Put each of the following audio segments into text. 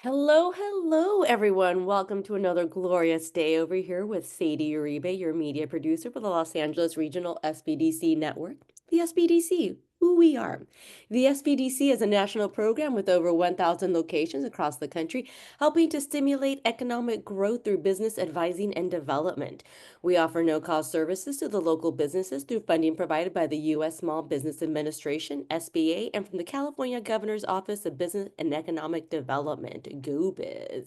Hello, everyone. Welcome to another glorious day over here with Sadie Uribe, your media producer for the Los Angeles Regional SBDC Network. The SBDC, who we are. The SBDC is a national program with over 1,000 locations across the country, helping to stimulate economic growth through business advising and development. We offer no-cost services to the local businesses through funding provided by the U.S. Small Business Administration, SBA, and from the California Governor's Office of Business and Economic Development, GoBiz.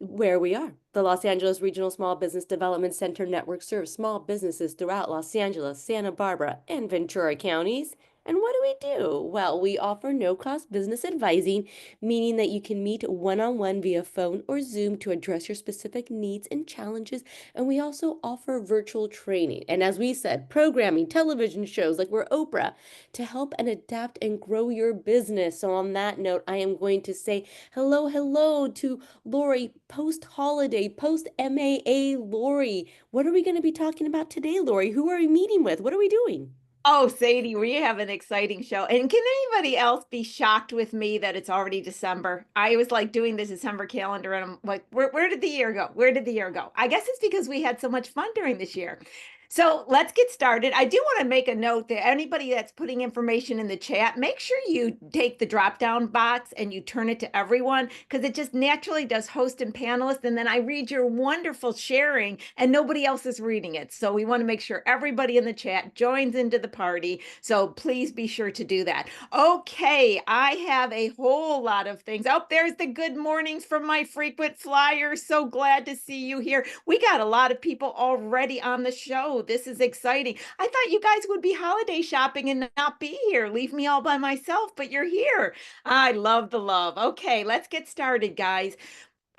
Where we are. The Los Angeles Regional Small Business Development Center Network serves small businesses throughout Los Angeles, Santa Barbara, and Ventura counties. And what do? Well, we offer no-cost business advising, meaning that you can meet one-on-one via phone or Zoom to address your specific needs and challenges. And we also offer virtual training. And as we said, programming, television shows like we're Oprah to help and adapt and grow your business. So on that note, I am going to say hello to Lori, post-holiday, post-MAA Lori. What are we going to be talking about today, Lori? Who are we meeting with? What are we doing? Oh, Sadie, we have an exciting show. And can anybody else be shocked with me that it's already December? I was like doing the December calendar and I'm like, where did the year go? Where did the year go? I guess it's because we had so much fun during this year. So let's get started. I do want to make a note that anybody that's putting information in the chat, make sure you take the drop down box and you turn it to everyone because it just naturally does host and panelist. And then I read your wonderful sharing and nobody else is reading it. So we want to make sure everybody in the chat joins into the party. So please be sure to do that. Okay, I have a whole lot of things. Oh, there's the good mornings from my frequent flyers. So glad to see you here. We got a lot of people already on the show. This is exciting. I thought you guys would be holiday shopping and not be here. Leave me all by myself, but you're here. I love the love. Okay, let's get started, guys.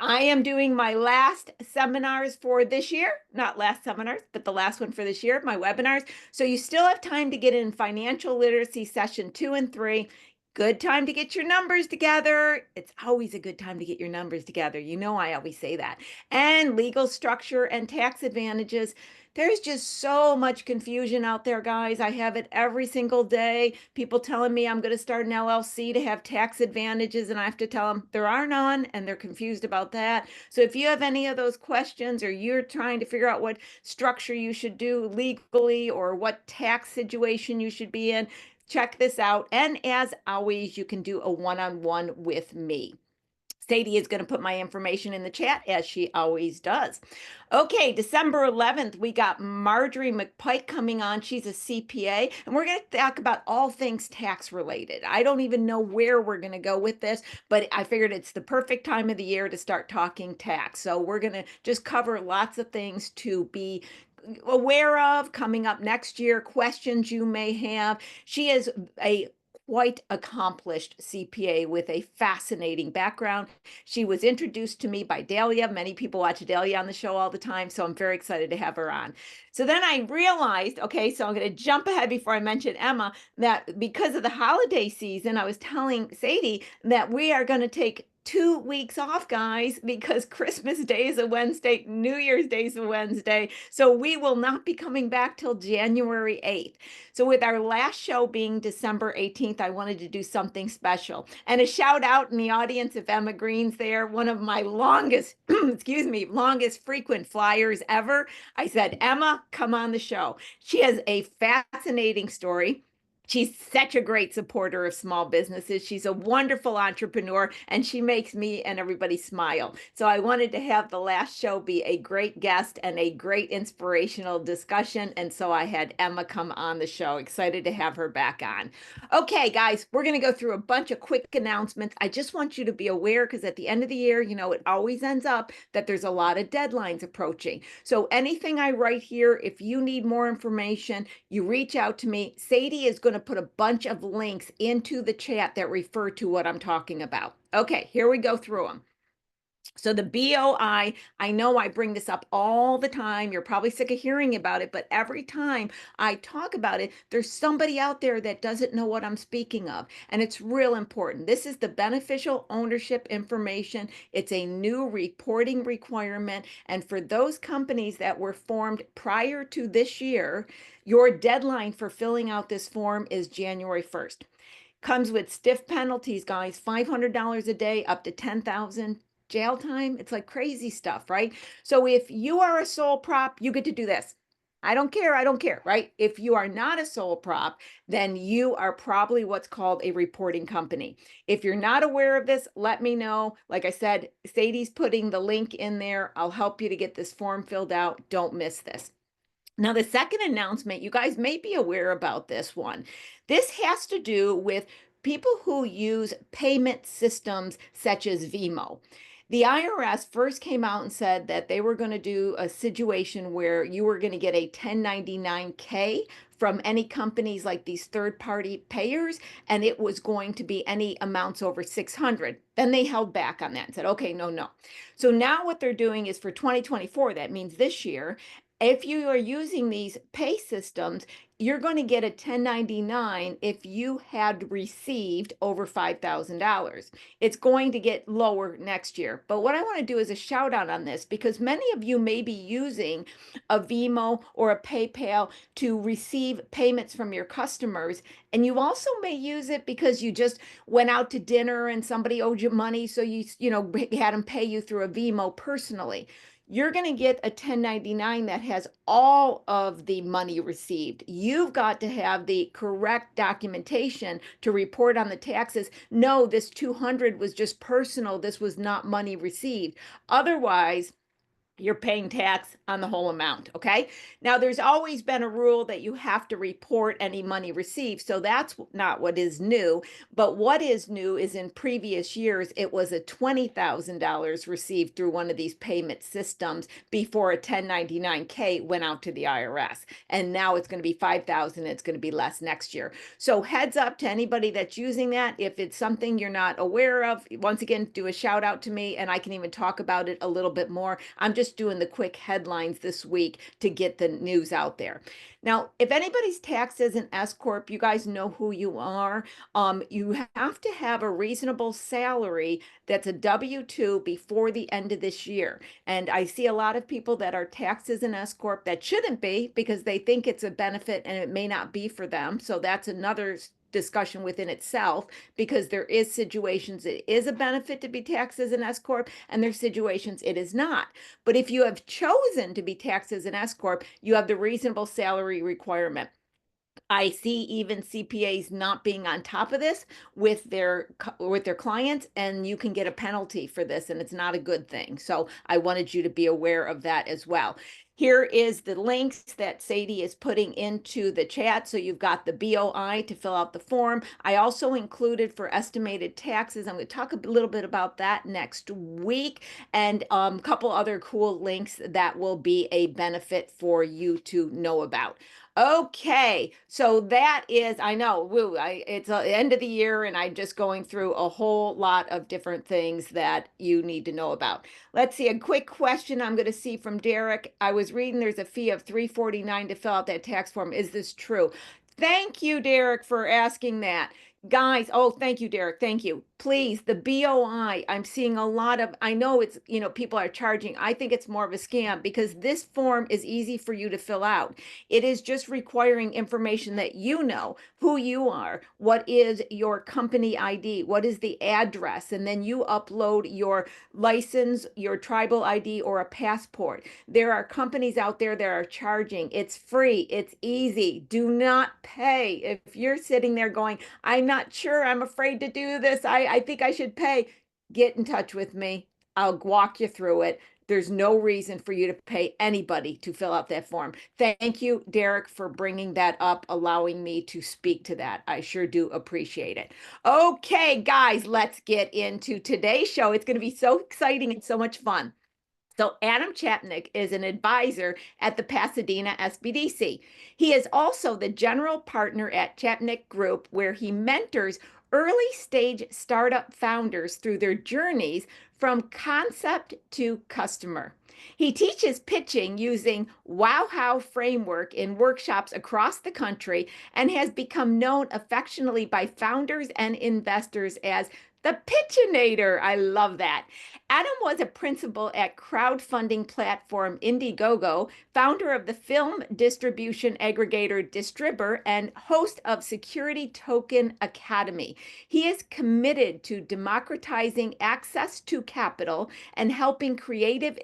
I am doing my last seminars for this year, not last seminars, but the last one for this year, my webinars. So you still have time to get in financial literacy session 2 and 3. Good time to get your numbers together. It's always a good time to get your numbers together. You know, I always say that. And legal structure and tax advantages. There's just so much confusion out there, guys. I have it every single day. People telling me I'm going to start an LLC to have tax advantages, and I have to tell them there are none, and they're confused about that. So if you have any of those questions or you're trying to figure out what structure you should do legally or what tax situation you should be in, check this out. And as always, you can do a one-on-one with me. Sadie is going to put my information in the chat as she always does. Okay, December 11th, we got Marjorie McPike coming on. She's a CPA, and we're going to talk about all things tax related. I don't even know where we're going to go with this, but I figured it's the perfect time of the year to start talking tax. So we're going to just cover lots of things to be aware of coming up next year, questions you may have. She is a quite accomplished CPA with a fascinating background. She was introduced to me by Dahlia. Many people watch Dahlia on the show all the time, so I'm very excited to have her on. So then I realized, okay, so I'm going to jump ahead before I mention Emma, that because of the holiday season, I was telling Sadie that we are going to take 2 weeks off, guys, because Christmas Day is a Wednesday, New Year's Day is a Wednesday. So we will not be coming back till January 8th. So with our last show being December 18th, I wanted to do something special. And a shout out in the audience if Emma Green's there, one of my longest, excuse me, longest frequent flyers ever. I said, Emma, come on the show. She has a fascinating story. She's such a great supporter of small businesses. She's a wonderful entrepreneur, and she makes me and everybody smile. So I wanted to have the last show be a great guest and a great inspirational discussion. And so I had Emma come on the show. Excited to have her back on. Okay, guys, we're going to go through a bunch of quick announcements. I just want you to be aware because at the end of the year, you know, it always ends up that there's a lot of deadlines approaching. So anything I write here, if you need more information, you reach out to me. Sadie is going to put a bunch of links into the chat that refer to what I'm talking about. Okay, here we go through them. So the BOI, I know I bring this up all the time. You're probably sick of hearing about it, but every time I talk about it, there's somebody out there that doesn't know what I'm speaking of. And it's real important. This is the beneficial ownership information. It's a new reporting requirement. And for those companies that were formed prior to this year, your deadline for filling out this form is January 1st. Comes with stiff penalties, guys, $500 a day, up to 10,000 jail time. It's like crazy stuff, right? So if you are a sole prop, you get to do this. I don't care, right? If you are not a sole prop, then you are probably what's called a reporting company. If you're not aware of this, let me know. Like I said, Sadie's putting the link in there. I'll help you to get this form filled out. Don't miss this. Now, the second announcement, you guys may be aware about this one. This has to do with people who use payment systems such as Vimo. The IRS first came out and said that they were going to do a situation where you were going to get a 1099-K from any companies like these third-party payers, and it was going to be any amounts over 600. Then they held back on that and said, okay, no. So now what they're doing is for 2024, that means this year, if you are using these pay systems, you're going to get a 1099 if you had received over $5,000. It's going to get lower next year. But what I want to do is a shout out on this because many of you may be using a Vimo or a PayPal to receive payments from your customers. And you also may use it because you just went out to dinner and somebody owed you money. So you had them pay you through a Vimo personally. You're going to get a 1099 that has all of the money received. You've got to have the correct documentation to report on the taxes. No, this 200 was just personal. This was not money received. Otherwise, you're paying tax on the whole amount, okay? Now, there's always been a rule that you have to report any money received, so that's not what is new. But what is new is in previous years, it was a $20,000 received through one of these payment systems before a 1099-K went out to the IRS. And now it's going to be $5,000. It's going to be less next year. So heads up to anybody that's using that. If it's something you're not aware of, once again, do a shout out to me and I can even talk about it a little bit more. I'm just doing the quick headlines this week to get the news out there. Now, if anybody's taxed as an S Corp, you guys know who you are. You have to have a reasonable salary that's a W-2 before the end of this year. And I see a lot of people that are taxed as an S Corp that shouldn't be because they think it's a benefit and it may not be for them. So that's another discussion within itself because there is situations it is a benefit to be taxed as an S Corp and there's situations it is not. But if you have chosen to be taxed as an S Corp, you have the reasonable salary requirement. I see even CPAs not being on top of this with their clients, and you can get a penalty for this, and it's not a good thing. So I wanted you to be aware of that as well. Here is the links that Sadie is putting into the chat. So you've got the BOI to fill out the form. I also included for estimated taxes. I'm going to talk a little bit about that next week and a couple other cool links that will be a benefit for you to know about. Okay, so that is, I know, it's the end of the year and I'm just going through a whole lot of different things that you need to know about. Let's see, a quick question I'm going to see from Derek. I was reading there's a fee of $349 to fill out that tax form. Is this true? Thank you, Derek, for asking that. Guys, oh, thank you, Derek. Thank you. Please, the BOI, I'm seeing a lot of, I know it's, people are charging. I think it's more of a scam because this form is easy for you to fill out. It is just requiring information that you know who you are, what is your company ID, what is the address, and then you upload your license, your tribal ID, or a passport. There are companies out there that are charging. It's free. It's easy. Do not pay. If you're sitting there going, I'm not sure, I'm afraid to do this, I think I should pay, get in touch with me. I'll walk you through it. There's no reason for you to pay anybody to fill out that form. Thank you, Derek, for bringing that up, allowing me to speak to that. I sure do appreciate it. Okay, guys, let's get into today's show. It's going to be so exciting and so much fun. So Adam Chapnick is an advisor at the Pasadena SBDC. He is also the general partner at Chapnick Group, where he mentors early stage startup founders through their journeys from concept to customer. He teaches pitching using Wow framework in workshops across the country and has become known affectionately by founders and investors as The Pitchinator. I love that. Adam was a principal at crowdfunding platform Indiegogo, founder of the film distribution aggregator Distribber, and host of Security Token Academy. He is committed to democratizing access to capital and helping creative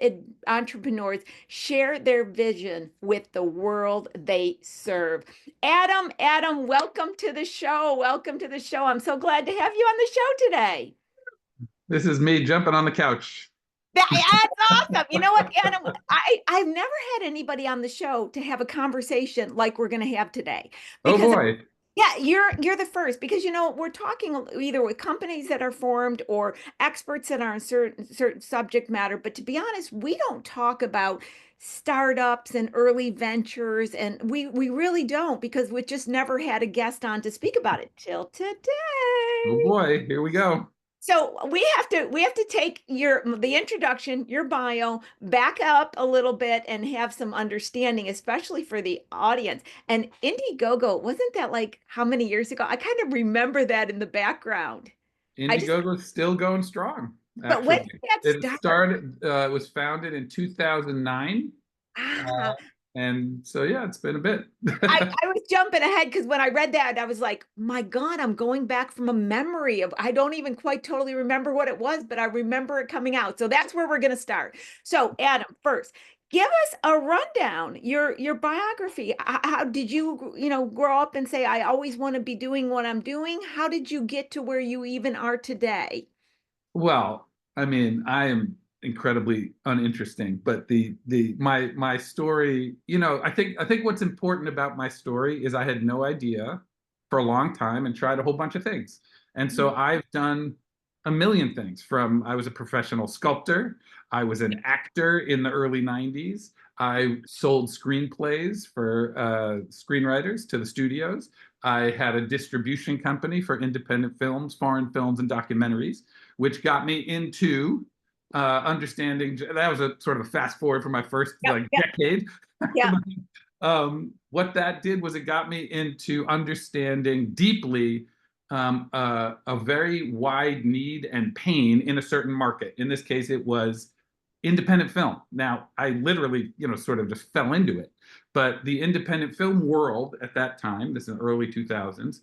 entrepreneurs share their vision with the world they serve. Adam, welcome to the show. Welcome to the show. I'm so glad to have you on the show today. This is me jumping on the couch. That's awesome. You know what, Adam? I've never had anybody on the show to have a conversation like we're going to have today. Oh boy. Yeah, you're the first, because we're talking either with companies that are formed or experts that are in certain subject matter. But to be honest, we don't talk about startups and early ventures, and we really don't, because we just never had a guest on to speak about it till today. Oh boy, here we go. So we have to take the introduction, your bio, back up a little bit and have some understanding, especially for the audience. And Indiegogo, wasn't that like how many years ago? I kind of remember that in the background. Indiegogo's still going strong. But when did that start? It was founded in 2009. And so, yeah, it's been a bit. I was jumping ahead because when I read that, I was like, my God, I'm going back from a memory of, I don't even quite totally remember what it was, but I remember it coming out. So that's where we're going to start. So Adam, first, give us a rundown, your biography. How did you, grow up and say, I always want to be doing what I'm doing? How did you get to where you even are today? Well, I mean, I am incredibly uninteresting, but my story, I think what's important about my story is I had no idea for a long time and tried a whole bunch of things. And so I've done a million things. From I was a professional sculptor, I was an actor in the early 90s. I sold screenplays for screenwriters to the studios. I had a distribution company for independent films, foreign films, and documentaries, which got me into understanding. That was a sort of a fast forward for my first decade. Yeah. What that did was it got me into understanding deeply a very wide need and pain in a certain market. In this case, it was independent film. Now, I literally, sort of just fell into it. But the independent film world at that time, this is the early 2000s,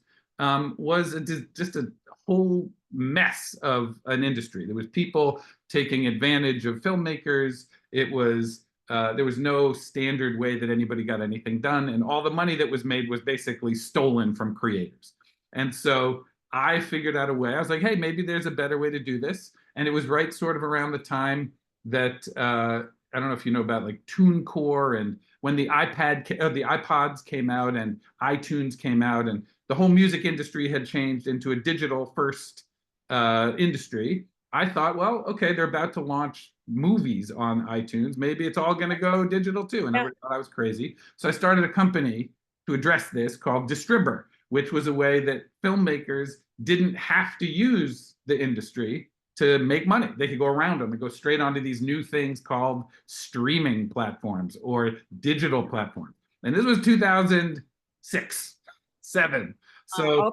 was just a whole mess of an industry. There was people taking advantage of filmmakers. It was there was no standard way that anybody got anything done, and all the money that was made was basically stolen from creators. And so I figured out a way. I was like, hey, maybe there's a better way to do this. And it was right sort of around the time that I don't know if you know about like TuneCore, and when the iPods came out and iTunes came out, and the whole music industry had changed into a digital first industry. I thought, well, okay, they're about to launch movies on iTunes. Maybe it's all going to go digital too. And everybody thought I was crazy. So I started a company to address this called Distribber, which was a way that filmmakers didn't have to use the industry to make money. They could go around them and go straight onto these new things called streaming platforms or digital platforms. And this was 2006, 7. So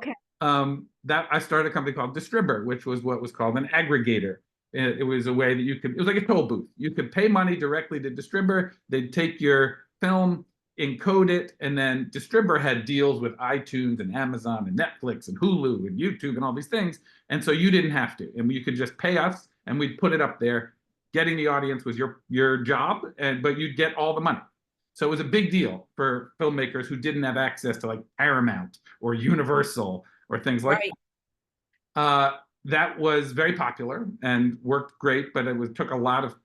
that I started a company called Distribber, which was what was called an aggregator. It was a way that it was like a toll booth. You could pay money directly to Distribber. They'd take your film, encode it, and then Distribber had deals with iTunes and Amazon and Netflix and Hulu and YouTube and all these things. And so you didn't have to. And you could just pay us and we'd put it up there. Getting the audience was your job, but you'd get all the money. So it was a big deal for filmmakers who didn't have access to like Paramount or Universal or things like that. That was very popular and worked great, but it took a lot of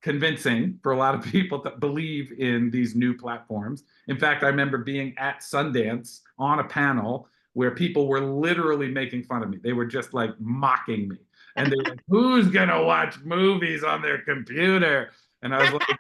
convincing for a lot of people to believe in these new platforms. In fact, I remember being at Sundance on a panel where people were literally making fun of me. They were just like mocking me. And they were like, who's gonna watch movies on their computer? And I was like,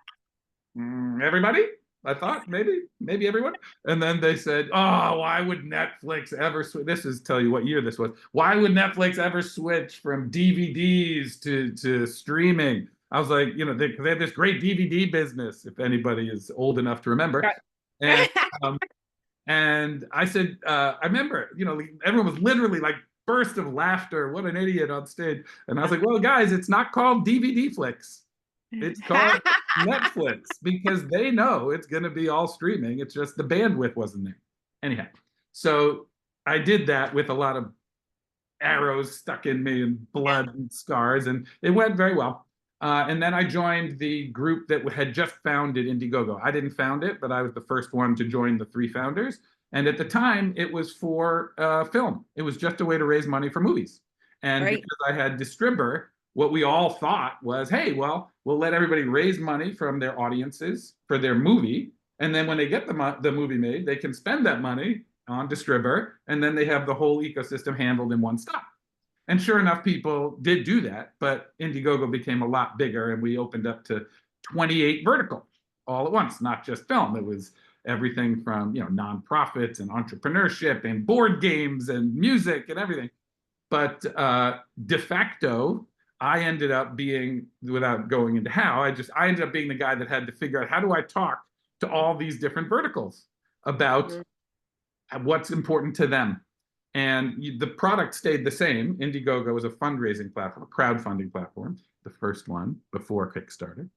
everybody? I thought maybe everyone. And then they said, oh, why would Netflix ever switch? This is tell you what year this was. Why would Netflix ever switch from DVDs to streaming? I was like, they have this great DVD business, if anybody is old enough to remember. And I said, I remember, everyone was literally like burst of laughter. What an idiot on stage. And I was like, well, guys, it's not called DVD Flicks. It's called Netflix, because they know it's going to be all streaming. It's just the bandwidth wasn't there. Anyhow, so I did that with a lot of arrows stuck in me and blood and scars, and it went very well. And then I joined the group that had just founded Indiegogo. I didn't found it, but I was the first one to join the 3 founders. And at the time, it was for film. It was just a way to raise money for movies. And because I had Distribber, what we all thought was, hey, well, we'll let everybody raise money from their audiences for their movie. And then when they get the movie made, they can spend that money on Distribber, and then they have the whole ecosystem handled in one stop. And sure enough, people did do that, but Indiegogo became a lot bigger, and we opened up to 28 verticals all at once, not just film. It was everything from, you know, nonprofits and entrepreneurship and board games and music and everything. But de facto, I ended up being, without going into how, I ended up being the guy that had to figure out, how do I talk to all these different verticals about what's important to them? And the product stayed the same. Indiegogo was a fundraising platform, a crowdfunding platform, the first one before Kickstarter.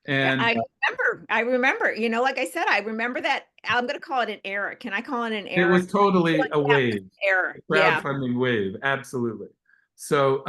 And I remember, you know, like I said, I remember that. I'm going to call it an era. Can I call it an era? It was totally a wave. Era. Crowdfunding wave. Absolutely. So,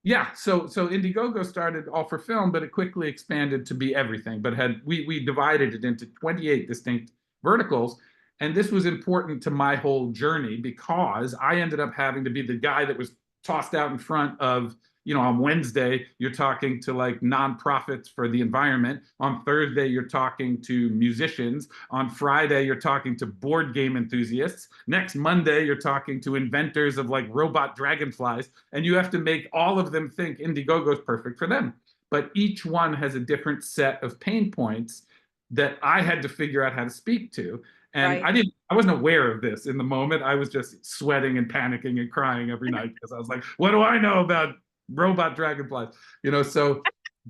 yeah, so Indiegogo started all for film, but it quickly expanded to be everything. But we divided it into 28 distinct verticals. And this was important to my whole journey, because I ended up having to be the guy that was tossed out in front of, you know, on Wednesday, you're talking to like nonprofits for the environment. On Thursday, you're talking to musicians. On Friday, you're talking to board game enthusiasts. Next Monday, you're talking to inventors of like robot dragonflies. And you have to make all of them think Indiegogo is perfect for them. But each one has a different set of pain points that I had to figure out how to speak to. And I wasn't aware of this in the moment. I was just sweating and panicking and crying every night, because I was like, what do I know about robot dragonflies? You know, so,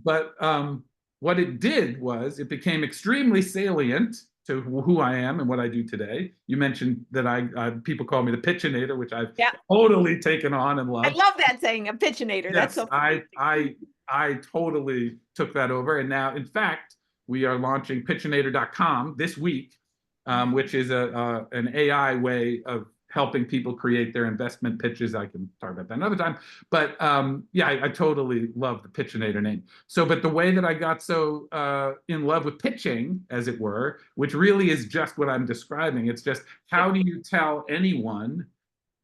but what it did was it became extremely salient to who I am and what I do today. You mentioned that people call me the pitchinator, which I've totally taken on and loved. I love that saying, a pitchinator. Yes, that's so I totally took that over. And now, in fact, we are launching pitchinator.com this week, which is an AI way of helping people create their investment pitches. I can talk about that another time. But yeah, I totally love the Pitchinator name. So, but the way that I got so in love with pitching, as it were, which really is just what I'm describing, it's just, how do you tell anyone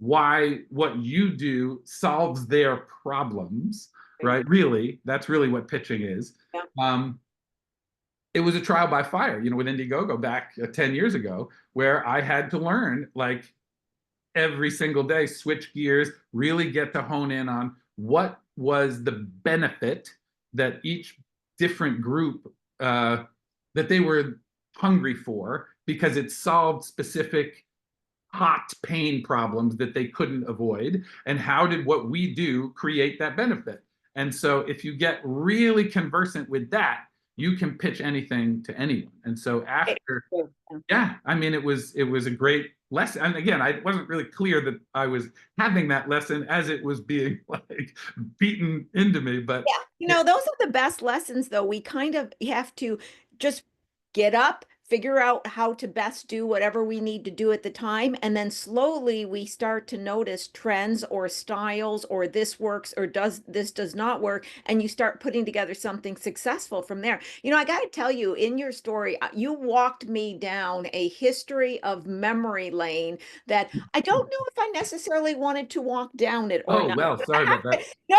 why what you do solves their problems, right? Really, that's really what pitching is. It was a trial by fire, you know, with Indiegogo back 10 years ago, where I had to learn, like, every single day, switch gears, really get to hone in on what was the benefit that each different group, that they were hungry for, because it solved specific hot pain problems that they couldn't avoid. And how did what we do create that benefit? And so if you get really conversant with that, you can pitch anything to anyone. And so after, yeah, I mean, it was a great lesson. And again, I wasn't really clear that I was having that lesson as it was being like beaten into me. But yeah, you know, those are the best lessons, though. We kind of have to just get up, figure out how to best do whatever we need to do at the time. And then slowly we start to notice trends or styles, or this works or this does not work. And you start putting together something successful from there. You know, I got to tell you, in your story, you walked me down a history of memory lane that I don't know if I necessarily wanted to walk down it or not. Well, sorry about that. No,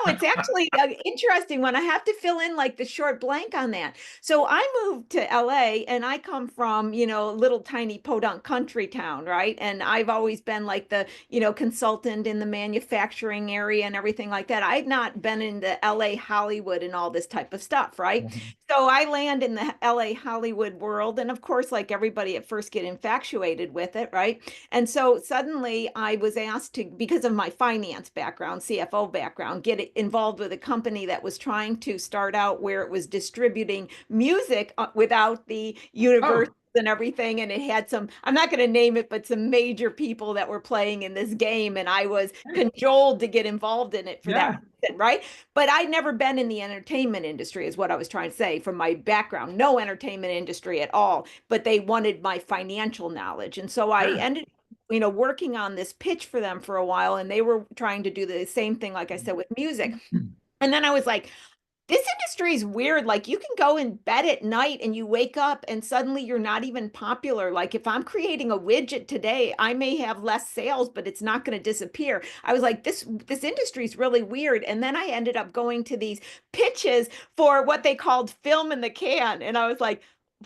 it's actually an interesting one. I have to fill in like the short blank on that. So I moved to LA, and I come from, you know, little tiny podunk country town, right? And I've always been like the, you know, consultant in the manufacturing area and everything like that. I'd not been in the LA Hollywood and all this type of stuff, right? So I land in the LA Hollywood world. And of course, like everybody at first get infatuated with it, right? And so suddenly I was asked to, because of my finance background, CFO background, get involved with a company that was trying to start out where it was distributing music without the universal and everything, and it had some, I'm not going to name it, but some major people that were playing in this game, and I was cajoled to get involved in it for that reason, right? But I'd never been in the entertainment industry, is what I was trying to say, from my background. No entertainment industry at all, but they wanted my financial knowledge. And so I ended working on this pitch for them for a while, and they were trying to do the same thing, like I said, with music. And then I was like, this industry is weird. Like, you can go in bed at night and you wake up and suddenly you're not even popular. Like, if I'm creating a widget today, I may have less sales, but it's not going to disappear. I was like, this industry is really weird. And then I ended up going to these pitches for what they called film in the can. And I was like,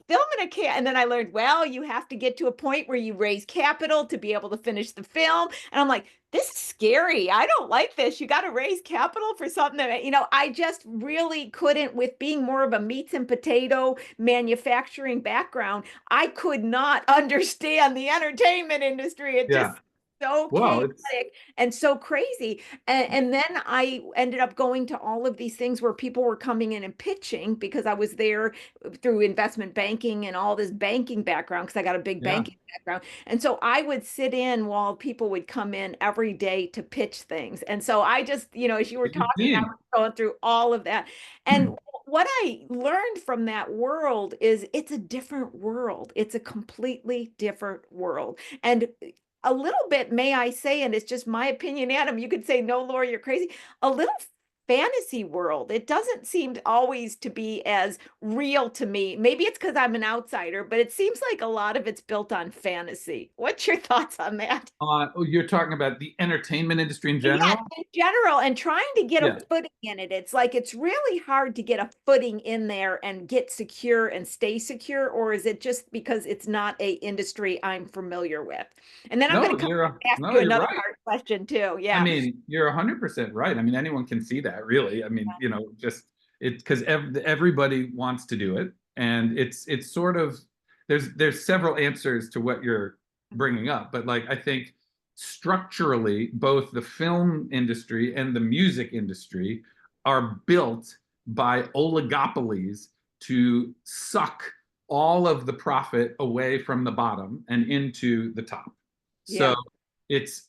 film in a can. And then I learned, well, you have to get to a point where you raise capital to be able to finish the film. And I'm like, this is scary. I don't like this. You got to raise capital for something that, I just really couldn't, with being more of a meats and potato manufacturing background, I could not understand the entertainment industry. It just so chaotic and so crazy. And then I ended up going to all of these things where people were coming in and pitching, because I was there through investment banking and all this banking background, because I got a big banking background. And so I would sit in while people would come in every day to pitch things. And so I just, as you were talking, I was going through all of that. And what I learned from that world is it's a different world. It's a completely different world. And a little bit, may I say, and it's just my opinion, Adam, you could say, no, Laura, you're crazy, a little fantasy world. It doesn't seem always to be as real to me. Maybe it's because I'm an outsider, but it seems like a lot of it's built on fantasy. What's your thoughts on that? You're talking about the entertainment industry in general? Yeah, in general, and trying to get a footing in it. It's like, it's really hard to get a footing in there and get secure and stay secure, or is it just because it's not a industry I'm familiar with? And then I'm going to ask you another hard question too. Yeah. I mean, you're 100% right. I mean, anyone can see that, really. I mean, just it's because everybody wants to do it, and it's sort of, there's several answers to what you're bringing up, but like, I think structurally, both the film industry and the music industry are built by oligopolies to suck all of the profit away from the bottom and into the top. So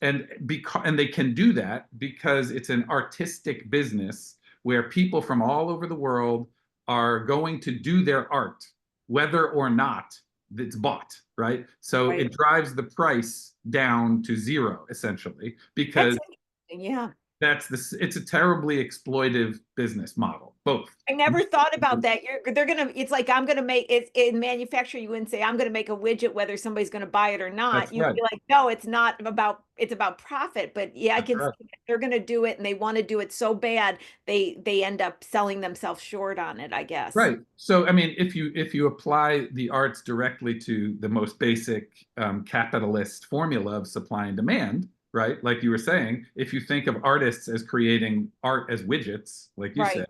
and they can do that because it's an artistic business where people from all over the world are going to do their art, whether or not it's bought, right? So it drives the price down to zero, essentially, because it's a terribly exploitive business model, both. I never thought about that. It's like, I'm gonna make it in manufacturing. You wouldn't say, I'm gonna make a widget whether somebody's gonna buy it or not. You'd be like, no, it's not about, it's about profit. But yeah, I can see they're gonna do it, and they want to do it so bad, they end up selling themselves short on it, I guess. Right. So I mean, if you apply the arts directly to the most basic capitalist formula of supply and demand, right? Like you were saying, if you think of artists as creating art as widgets, like you said,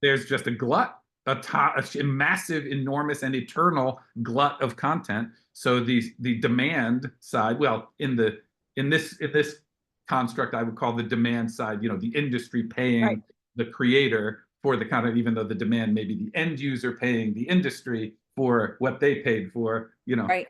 there's just a glut, a massive, enormous, and eternal glut of content. So the demand side, well, in this construct, I would call the demand side, the industry paying the creator for the content, even though the demand may be the end user paying the industry for what they paid for, to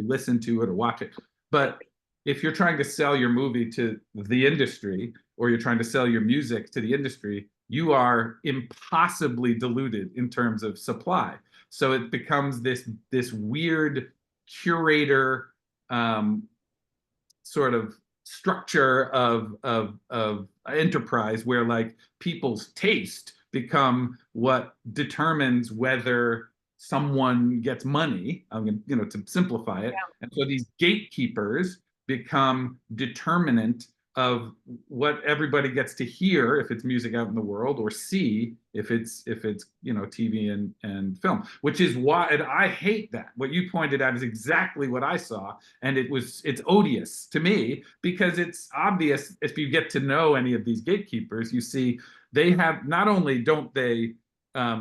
listen to it or watch it. But if you're trying to sell your movie to the industry, or you're trying to sell your music to the industry, you are impossibly diluted in terms of supply. So it becomes this weird curator sort of structure of enterprise, where like people's taste become what determines whether someone gets money. I'm going to simplify it. And so these gatekeepers become determinant of what everybody gets to hear if it's music out in the world, or see if it's TV and film, which is why, and I hate that. What you pointed out is exactly what I saw, and it's odious to me, because it's obvious, if you get to know any of these gatekeepers, you see they have, not only don't they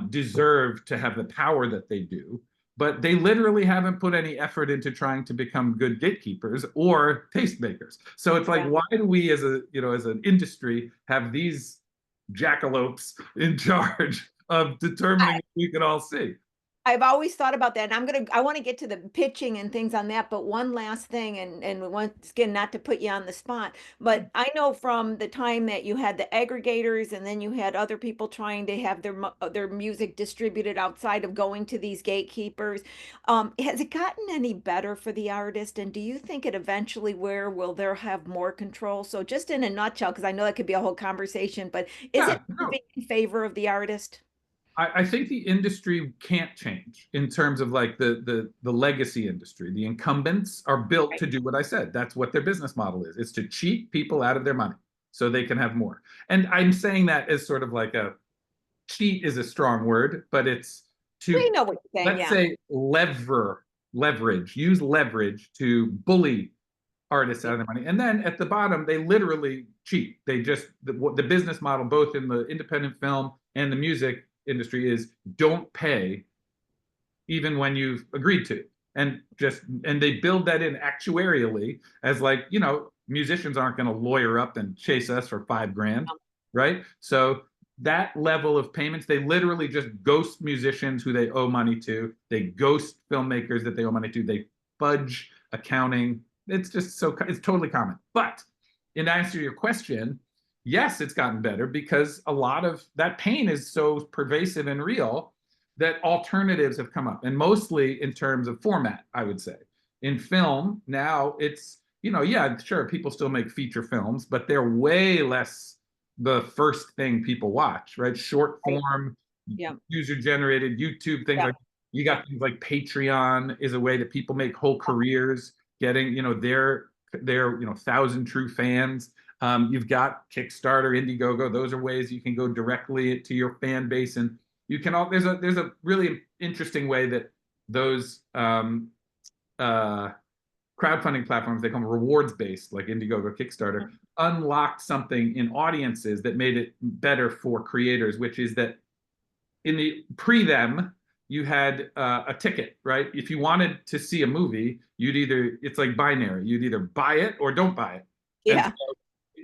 deserve to have the power that they do, but they literally haven't put any effort into trying to become good gatekeepers or tastemakers. So it's like, why do we as an industry have these jackalopes in charge of determining what we can all see? I've always thought about that, and I want to get to the pitching and things on that, but one last thing, and once again, not to put you on the spot, but I know from the time that you had the aggregators, and then you had other people trying to have their music distributed outside of going to these gatekeepers. Has it gotten any better for the artist? And do you think it eventually where will there have more control? So just in a nutshell, because I know that could be a whole conversation, but is Yeah, it no. moving in favor of the artist? I think the industry can't change in terms of like the legacy industry. The incumbents are built to do what I said. That's what their business model is. It's to cheat people out of their money so they can have more. And I'm saying that as sort of like a cheat is a strong word, but it's We to, know what you're saying, let's yeah. say, use leverage to bully artists out of their money. And then at the bottom, they literally cheat. They just, the business model, both in the independent film and the music industry, is don't pay even when you've agreed to. And they build that in actuarially as like, musicians aren't going to lawyer up and chase us for $5,000, right? So that level of payments, they literally just ghost musicians who they owe money to. They ghost filmmakers that they owe money to. They fudge accounting. It's totally common. But in answer to your question, yes, it's gotten better because a lot of that pain is so pervasive and real that alternatives have come up, and mostly in terms of format, I would say. In film, now it's, yeah, sure, people still make feature films, but they're way less the first thing people watch, right? Short form, Yeah. user-generated YouTube things. Yeah. Like you got things like Patreon is a way that people make whole careers getting, their 1,000 true fans. You've got Kickstarter, Indiegogo. Those are ways you can go directly to your fan base, and you can all. There's a really interesting way that those crowdfunding platforms, they call them rewards based, like Indiegogo, Kickstarter, unlocked something in audiences that made it better for creators, which is that in the them, you had a ticket, right? If you wanted to see a movie, it's like binary. You'd either buy it or don't buy it. Yeah. And so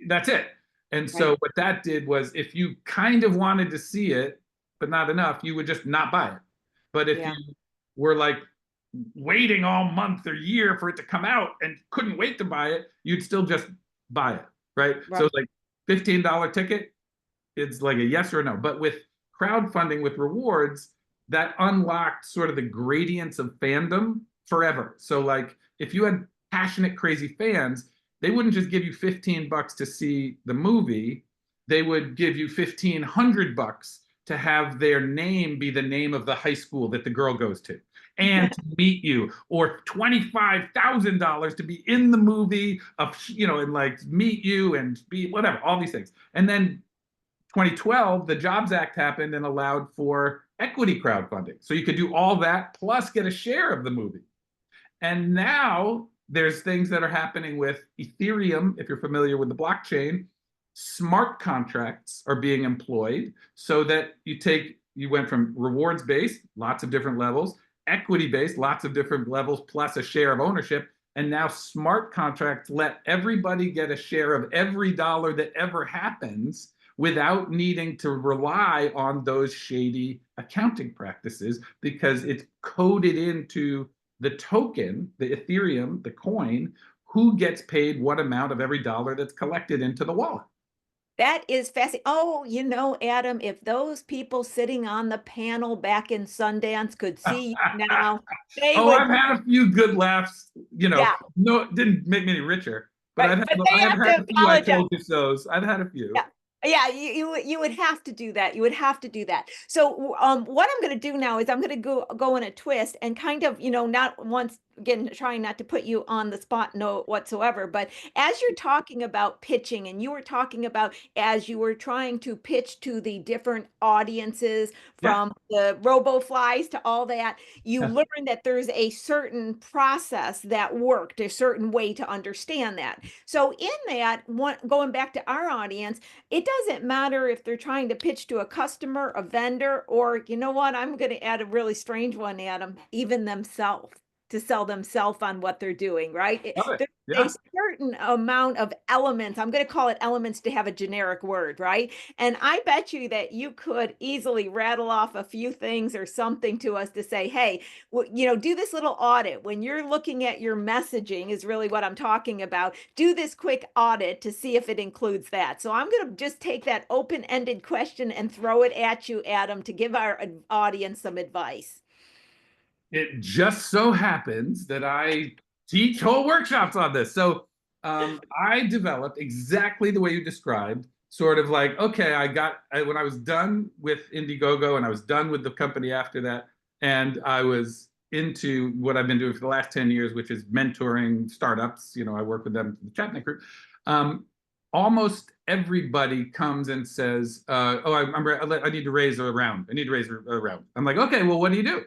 that's it. And so what that did was, if you kind of wanted to see it, but not enough, you would just not buy it. But if you were like waiting all month or year for it to come out and couldn't wait to buy it, you'd still just buy it, right? So it's like $15 ticket, it's like a yes or a no. But with crowdfunding, with rewards, that unlocked sort of the gradients of fandom forever. So like if you had passionate, crazy fans, they wouldn't just give you $15 to see the movie. They would give you $1,500 to have their name be the name of the high school that the girl goes to, and to meet you, or $25,000 to be in the movie and like meet you and be whatever, all these things. And then 2012, the Jobs Act happened and allowed for equity crowdfunding. So you could do all that plus get a share of the movie. And now there's things that are happening with Ethereum, if you're familiar with the blockchain. Smart contracts are being employed so that you went from rewards based, lots of different levels, equity based, lots of different levels, plus a share of ownership. And now smart contracts let everybody get a share of every dollar that ever happens without needing to rely on those shady accounting practices, because it's coded into the token, the Ethereum, the coin, who gets paid what amount of every dollar that's collected into the wallet. That is fascinating. Oh, Adam, if those people sitting on the panel back in Sundance could see you now, they would. I've had a few good laughs, No, it didn't make me any richer, but I've had a few I told you so's. I've had a few. Yeah, you would have to do that. You would have to do that. So what I'm going to do now is I'm going to go in a twist and kind of, not once again, trying not to put you on the spot, no whatsoever, but as you're talking about pitching, and you were talking about as you were trying to pitch to the different audiences, from the RoboFlies to all that, you learned that there's a certain process that worked, a certain way to understand that. So in that, going back to our audience, it doesn't matter if they're trying to pitch to a customer, a vendor, or I'm going to add a really strange one, Adam, even themselves. to sell themselves on what they're doing, right? Love it. There's Yeah. a certain amount of elements. I'm going to call it elements to have a generic word, right? And I bet you that you could easily rattle off a few things or something to us to say, hey, do this little audit. When you're looking at your messaging is really what I'm talking about. Do this quick audit to see if it includes that. So I'm going to just take that open-ended question and throw it at you, Adam, to give our audience some advice. It just so happens that I teach whole workshops on this. So I developed exactly the way you described, sort of like, okay, when I was done with Indiegogo and I was done with the company after that, and I was into what I've been doing for the last 10 years, which is mentoring startups. I work with them, the Chapnick group. Almost everybody comes and says, oh, I need to raise a round. I need to raise a round. I'm like, okay, well, what do you do?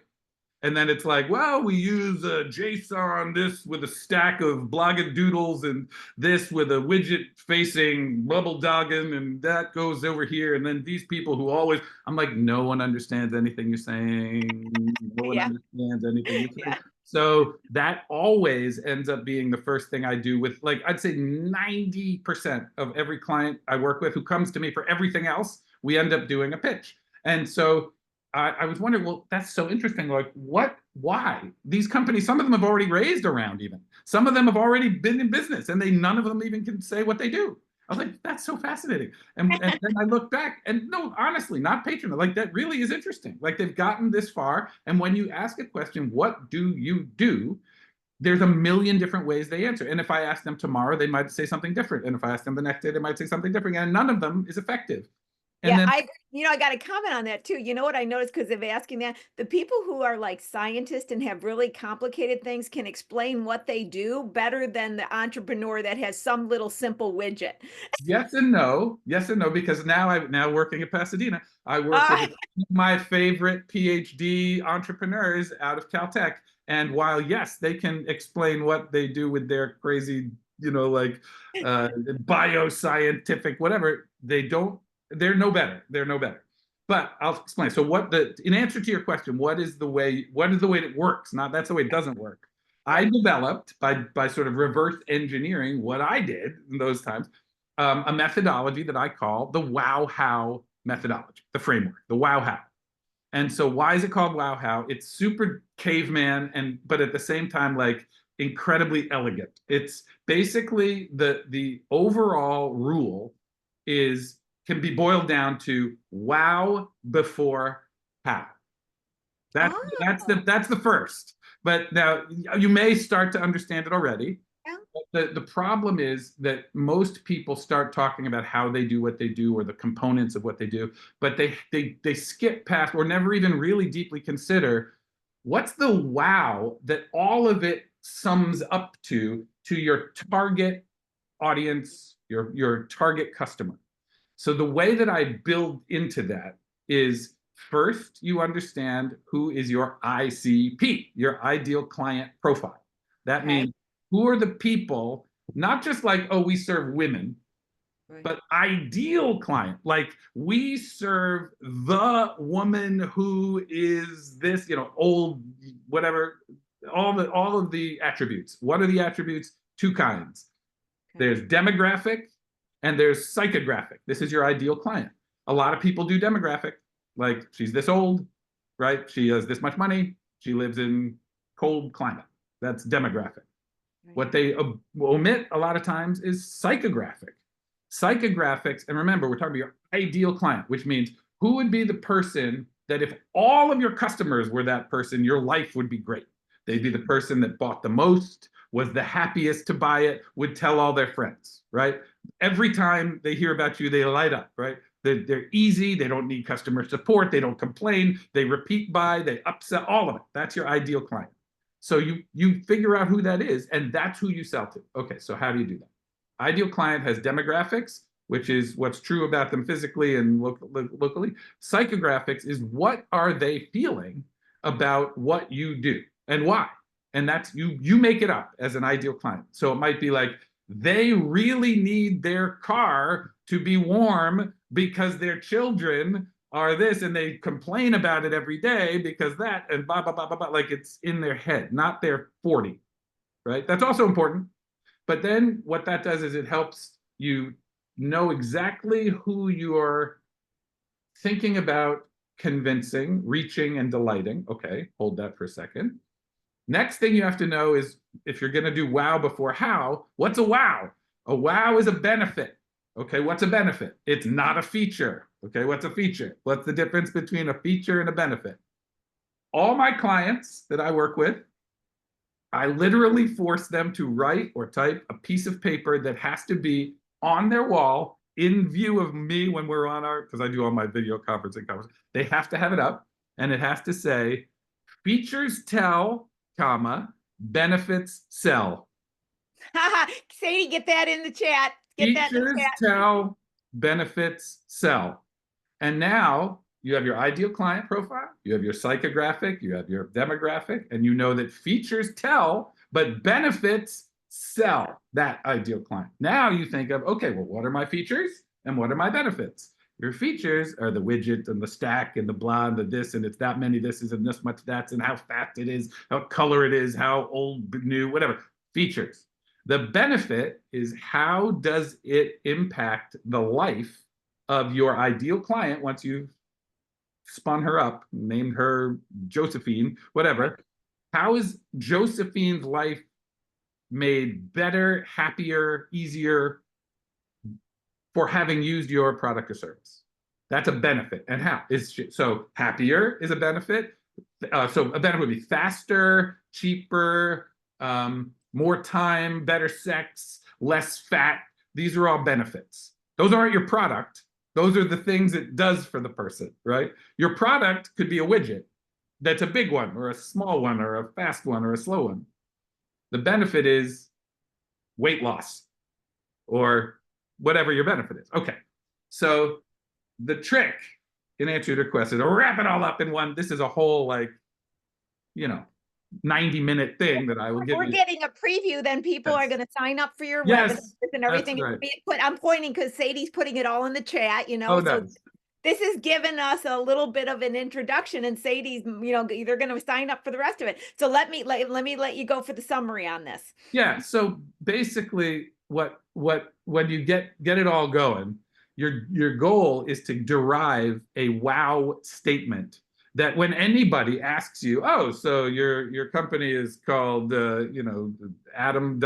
And then it's like, well, we use JSON, this with a stack of blogging doodles, and this with a widget facing bubble dogging, and that goes over here. And then these people who always, I'm like, no one understands anything you're saying. No one understands anything you're saying. So that always ends up being the first thing I do with, like, I'd say 90% of every client I work with who comes to me for everything else, we end up doing a pitch. And so I was wondering, well, that's so interesting. Like, why? These companies, some of them have already raised a round even. Some of them have already been in business, and none of them even can say what they do. I was like, that's so fascinating. And then I look back, and no, honestly, not patronizing. Like, that really is interesting. Like, they've gotten this far, and when you ask a question, what do you do? There's a million different ways they answer. And if I ask them tomorrow, they might say something different. And if I ask them the next day, they might say something different. And none of them is effective. And yeah, then, I got to comment on that too. You know what I noticed because of asking that? The people who are like scientists and have really complicated things can explain what they do better than the entrepreneur that has some little simple widget. yes and no, because now working at Pasadena, I work with my favorite PhD entrepreneurs out of Caltech. And while, yes, they can explain what they do with their crazy, bioscientific, whatever, they're no better. But I'll explain. So in answer to your question, what is the way it works? That's the way it doesn't work. I developed by sort of reverse engineering what I did in those times, a methodology that I call the wow-how methodology, the framework, the wow-how. And so why is it called wow-how? It's super caveman, but at the same time, like, incredibly elegant. It's basically the overall rule can be boiled down to wow before how. That's the first. But now you may start to understand it already. Yeah. The problem is that most people start talking about how they do what they do or the components of what they do, but they skip past or never even really deeply consider what's the wow that all of it sums up to your target audience, your target customer. So the way that I build into that is, first, you understand who is your ICP, your ideal client profile. That means who are the people, not just like, oh, we serve women, but ideal client. Like, we serve the woman who is this, old, whatever, all of the attributes. What are the attributes? Two kinds. There's demographic, and there's psychographic. This is your ideal client. A lot of people do demographic, like, she's this old, right? She has this much money. She lives in cold climate. That's demographic. Right. What they omit a lot of times is psychographic. Psychographics, and remember, we're talking about your ideal client, which means who would be the person that if all of your customers were that person, your life would be great. They'd be the person that bought the most, was the happiest to buy it, would tell all their friends, right? Every time they hear about you, they light up, right? They're easy, they don't need customer support, they don't complain, they repeat buy, they upsell, all of it. That's your ideal client. So you figure out who that is, and that's who you sell to. Okay, so how do you do that? Ideal client has demographics, which is what's true about them physically and locally. Psychographics is what are they feeling about what you do and why. And that's you make it up as an ideal client. So it might be like, they really need their car to be warm because their children are this, and they complain about it every day because that, and blah, blah, blah, blah, blah. Like it's in their head, not their 40, right? That's also important. But then what that does is it helps you know exactly who you're thinking about convincing, reaching, and delighting. Okay, hold that for a second. Next thing you have to know is, if you're going to do wow before how, what's a wow? A wow is a benefit. Okay, what's a benefit? It's not a feature. Okay, what's a feature? What's the difference between a feature and a benefit? All my clients that I work with, I literally force them to write or type a piece of paper that has to be on their wall in view of me when we're on our, because I do all my video conferencing. They have to have it up, and it has to say, features tell, comma, benefits sell. Sadie, get that in the chat. Get that in the Features chat. tell, benefits sell. And now you have your ideal client profile, you have your psychographic, you have your demographic, and you know that features tell, but benefits sell that ideal client. Now you think of, okay, well, what are my features and what are my benefits? Your features are the widget and the stack and the blah and the this, and it's that many thises and this much that's, and how fast it is, how color it is, how old, new, whatever. Features. The benefit is, how does it impact the life of your ideal client once you've spun her up, named her Josephine, whatever. How is Josephine's life made better, happier, easier for having used your product or service? That's a benefit. And how is so happier is a benefit. So a benefit would be faster, cheaper, more time, better sex, less fat. These are all benefits. Those aren't your product. Those are the things it does for the person, right? Your product could be a widget that's a big one or a small one or a fast one or a slow one. The benefit is weight loss or whatever your benefit is. Okay, so the trick, in answer to your question, to wrap it all up in one, this is a whole, like, 90-minute thing that I will give you. We're getting a preview, then people are going to sign up for your webinars and everything. Right. I'm pointing because Sadie's putting it all in the chat, Oh, so nice. this is giving us a little bit of an introduction, and Sadie's, they're going to sign up for the rest of it. So let me let you go for the summary on this. Yeah. So basically, when you get it all going, your goal is to derive a wow statement that when anybody asks you, oh, so your company is called Atom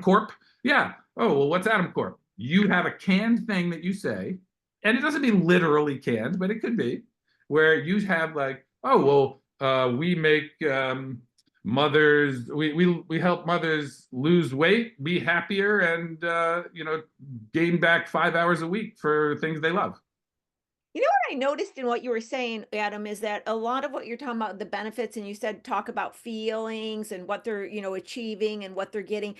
Corp. Yeah. Oh, well, what's Atom Corp? You have a canned thing that you say, and it doesn't mean literally canned, but it could be, where you have like, oh, well, we make mothers, we help mothers lose weight, be happier, and gain back 5 hours a week for things they love. You know what I noticed in what you were saying, Adam, is that a lot of what you're talking about, the benefits, and you said talk about feelings and what they're, achieving and what they're getting.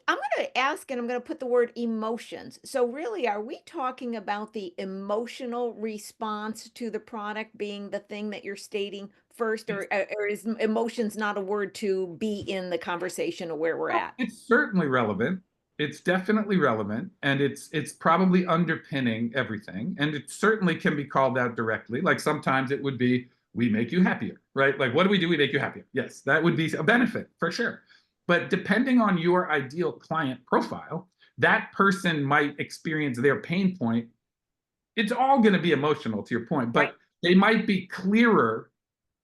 I'm going to ask, and I'm going to put the word emotions. So really, are we talking about the emotional response to the product being the thing that you're stating first, or is emotions not a word to be in the conversation of where we're at? It's certainly relevant. It's definitely relevant, and it's probably underpinning everything, and it certainly can be called out directly. Like sometimes it would be, we make you happier, right? Like, what do? We make you happier. Yes, that would be a benefit for sure. But depending on your ideal client profile, that person might experience their pain point. It's all going to be emotional, to your point, but they might be clearer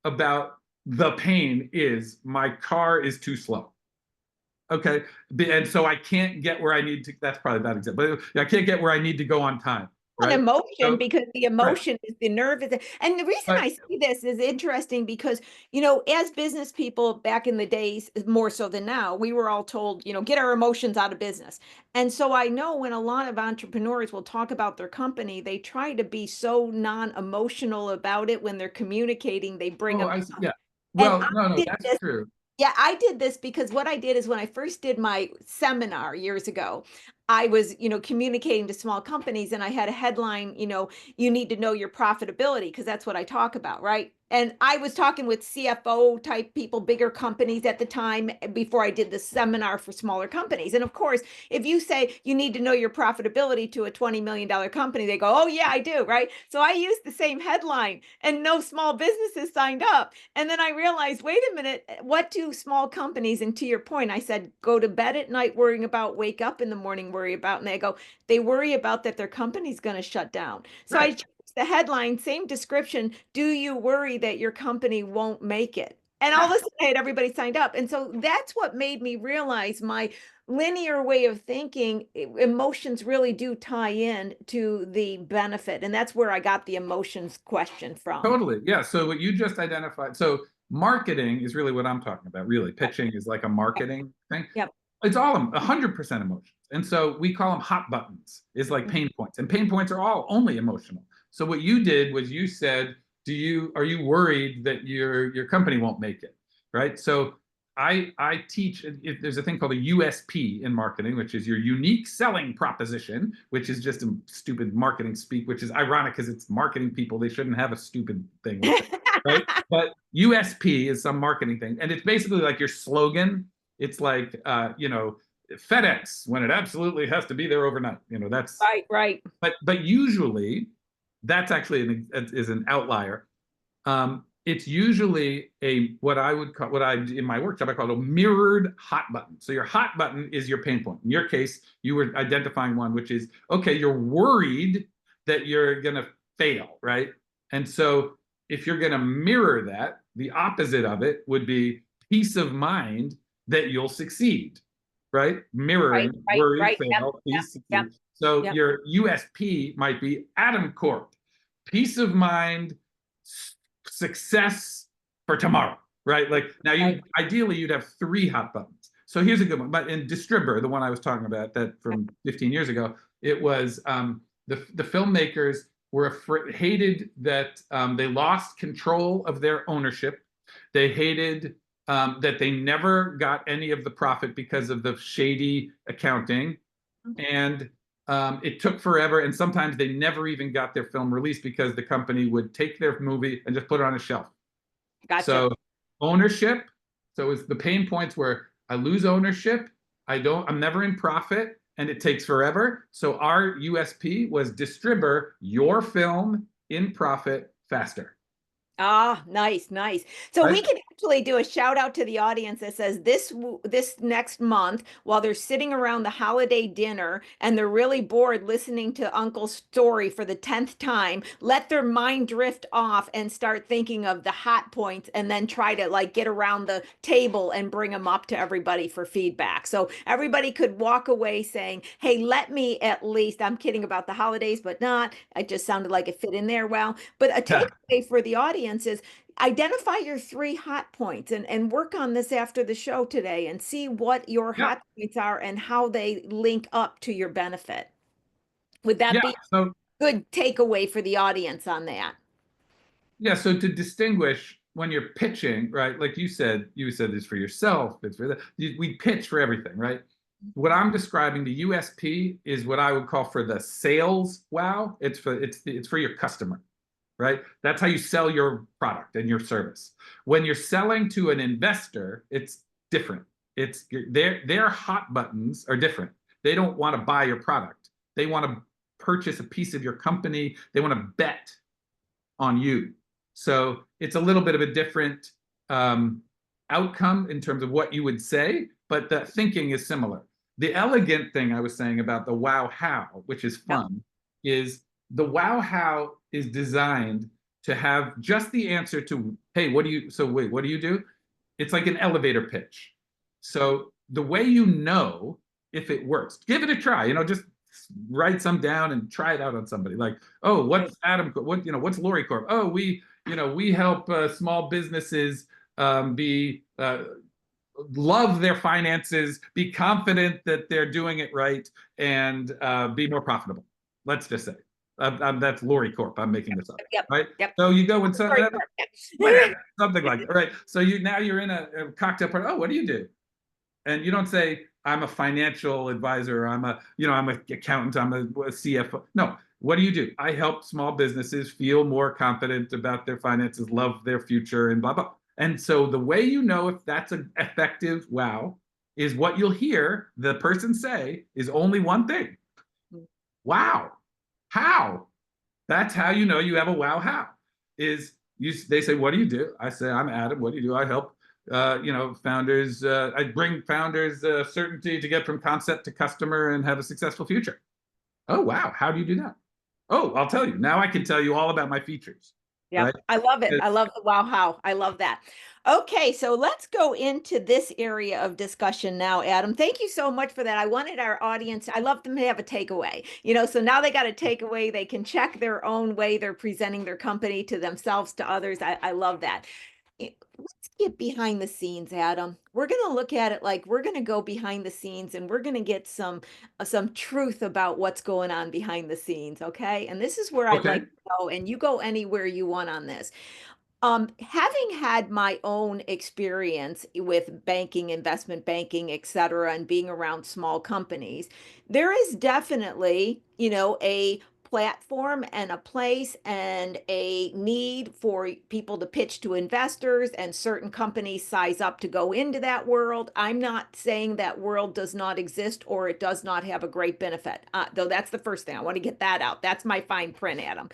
about the pain is, my car is too slow. Okay, and so I can't get where I need to. That's probably a bad example, but I can't get where I need to go on time. Right? An emotion, because the emotion is the nerve. And the reason I see this is interesting because, as business people back in the days, more so than now, we were all told, get our emotions out of business. And so I know when a lot of entrepreneurs will talk about their company, they try to be so non-emotional about it when they're communicating. They bring them. Yeah. Well, no, that's true. Yeah, I did this because what I did is when I first did my seminar years ago, I was, communicating to small companies, and I had a headline, you need to know your profitability, because that's what I talk about, right? And I was talking with CFO type people, bigger companies at the time, before I did the seminar for smaller companies. And of course, if you say you need to know your profitability to a $20 million company, they go, oh yeah, I do, right? So I used the same headline, and no small businesses signed up. And then I realized, wait a minute, what do small companies, and to your point, I said, go to bed at night worrying about, wake up in the morning worry about, and they worry about that their company's going to shut down. So I changed the headline, same description, do you worry that your company won't make it? And all of a sudden I had everybody signed up. And so that's what made me realize my linear way of thinking, emotions really do tie in to the benefit. And that's where I got the emotions question from. Totally. Yeah. So what you just identified, so marketing is really what I'm talking about. Really, pitching is like a marketing thing. Yep. It's all 100% emotions. And so we call them hot buttons, is like pain points. And pain points are all only emotional. So what you did was you said, are you worried that your company won't make it? Right. So I teach, there's a thing called a USP in marketing, which is your unique selling proposition, which is just a stupid marketing speak, which is ironic because it's marketing people. They shouldn't have a stupid thing, right? But USP is some marketing thing. And it's basically like your slogan. It's like, FedEx, when it absolutely has to be there overnight. That's right. But usually that's actually is an outlier. It's usually what I in my workshop I call it a mirrored hot button. So your hot button is your pain point. In your case, you were identifying one, which is, okay, you're worried that you're going to fail, right? And so if you're going to mirror that, the opposite of it would be peace of mind that you'll succeed, right? Mirroring, worry, fail, please succeed. So your USP might be Atom Corp, peace of mind, success for tomorrow, right? Like now ideally you'd have 3 hot buttons. So here's a good one. But in Distribber, the one I was talking about that from 15 years ago, it was the filmmakers were hated that they lost control of their ownership. They hated that they never got any of the profit because of the shady accounting. And it took forever, and sometimes they never even got their film released because the company would take their movie and just put it on a shelf. Gotcha. So ownership. So it's the pain points where I lose ownership, I'm never in profit, and it takes forever. So our USP was Distribber your film in profit faster. Ah, nice. So we can actually do a shout out to the audience that says this next month, while they're sitting around the holiday dinner and they're really bored listening to Uncle's story for the 10th time, let their mind drift off and start thinking of the hot points, and then try to get around the table and bring them up to everybody for feedback. So everybody could walk away saying, hey, let me at least, I'm kidding about the holidays, but not, it just sounded like it fit in there well. But a takeaway for the audience is identify your 3 hot points and work on this after the show today and see what your hot points are and how they link up to your benefit. Would that be a good takeaway for the audience on that? Yeah, so to distinguish when you're pitching, right? Like you said this for yourself, it's for we pitch for everything, right? What I'm describing, the USP, is what I would call for the sales wow. It's for your customer. Right? That's how you sell your product and your service. When you're selling to an investor, it's different. It's their hot buttons are different. They don't want to buy your product. They want to purchase a piece of your company. They want to bet on you. So it's a little bit of a different outcome in terms of what you would say, but the thinking is similar. The elegant thing I was saying about the wow how, which is fun, is the wow how is designed to have just the answer to, hey, what do you do? It's like an elevator pitch. So the way you know if it works, give it a try, just write some down and try it out on somebody. Like, oh, what's Adam, what's Lori Corp? Oh, we help small businesses love their finances, be confident that they're doing it right, and be more profitable. Let's just say. That's Lori Corp. I'm making this up, right? Yep. So you go with something like that, right? So you're in a cocktail party. Oh, what do you do? And you don't say, I'm a financial advisor, I'm a, I'm an accountant, I'm a CFO. No, what do? I help small businesses feel more confident about their finances, love their future, and blah, blah. And so the way you know if that's an effective wow is what you'll hear the person say is only one thing. Wow. How? That's how you know you have a wow how. They say, what do you do? I say, I'm Adam. What do you do? I help founders. I bring founders certainty to get from concept to customer and have a successful future. Oh, wow. How do you do that? Oh, I'll tell you. Now I can tell you all about my features. Yeah, right? I love it. I love the wow how. I love that. Okay, so let's go into this area of discussion now, Adam. Thank you so much for that. I wanted our audience, I love them to have a takeaway. So now they got a takeaway. They can check their own way they're presenting their company to themselves, to others. I love that. Let's get behind the scenes, Adam. We're going to look at it like we're going to go behind the scenes and we're going to get some truth about what's going on behind the scenes, okay? And this is where I'd like to go, and you go anywhere you want on this. Having had my own experience with banking, investment banking, et cetera, and being around small companies, there is definitely, a platform and a place and a need for people to pitch to investors, and certain companies size up to go into that world. I'm not saying that world does not exist or it does not have a great benefit, though that's the first thing. I want to get that out. That's my fine print, Adam.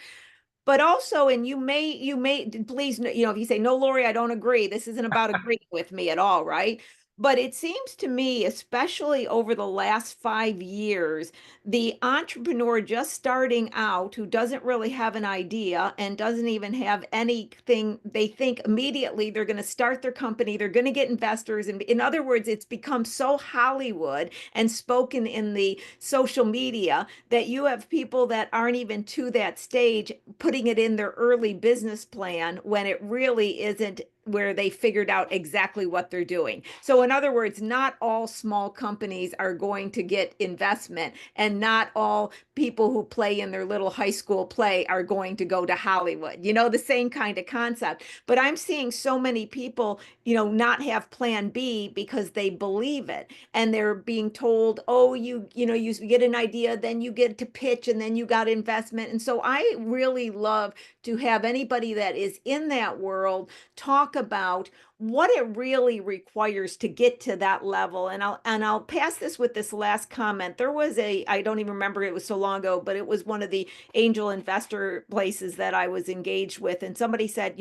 But also, and you may please, if you say, no, Lori, I don't agree, this isn't about agreeing with me at all, right? But it seems to me, especially over the last 5 years, the entrepreneur just starting out who doesn't really have an idea and doesn't even have anything, they think immediately they're going to start their company, they're going to get investors. And in other words, it's become so Hollywood and spoken in the social media that you have people that aren't even to that stage putting it in their early business plan when it really isn't where they figured out exactly what they're doing. So in other words, not all small companies are going to get investment, and not all people who play in their little high school play are going to go to Hollywood, the same kind of concept. But I'm seeing so many people, not have plan B because they believe it. And they're being told, oh, you get an idea, then you get to pitch, and then you got investment. And so I really love to have anybody that is in that world talk about what it really requires to get to that level. And I'll pass this with this last comment. There was I don't even remember, it was so long ago, but it was one of the angel investor places that I was engaged with. And somebody said,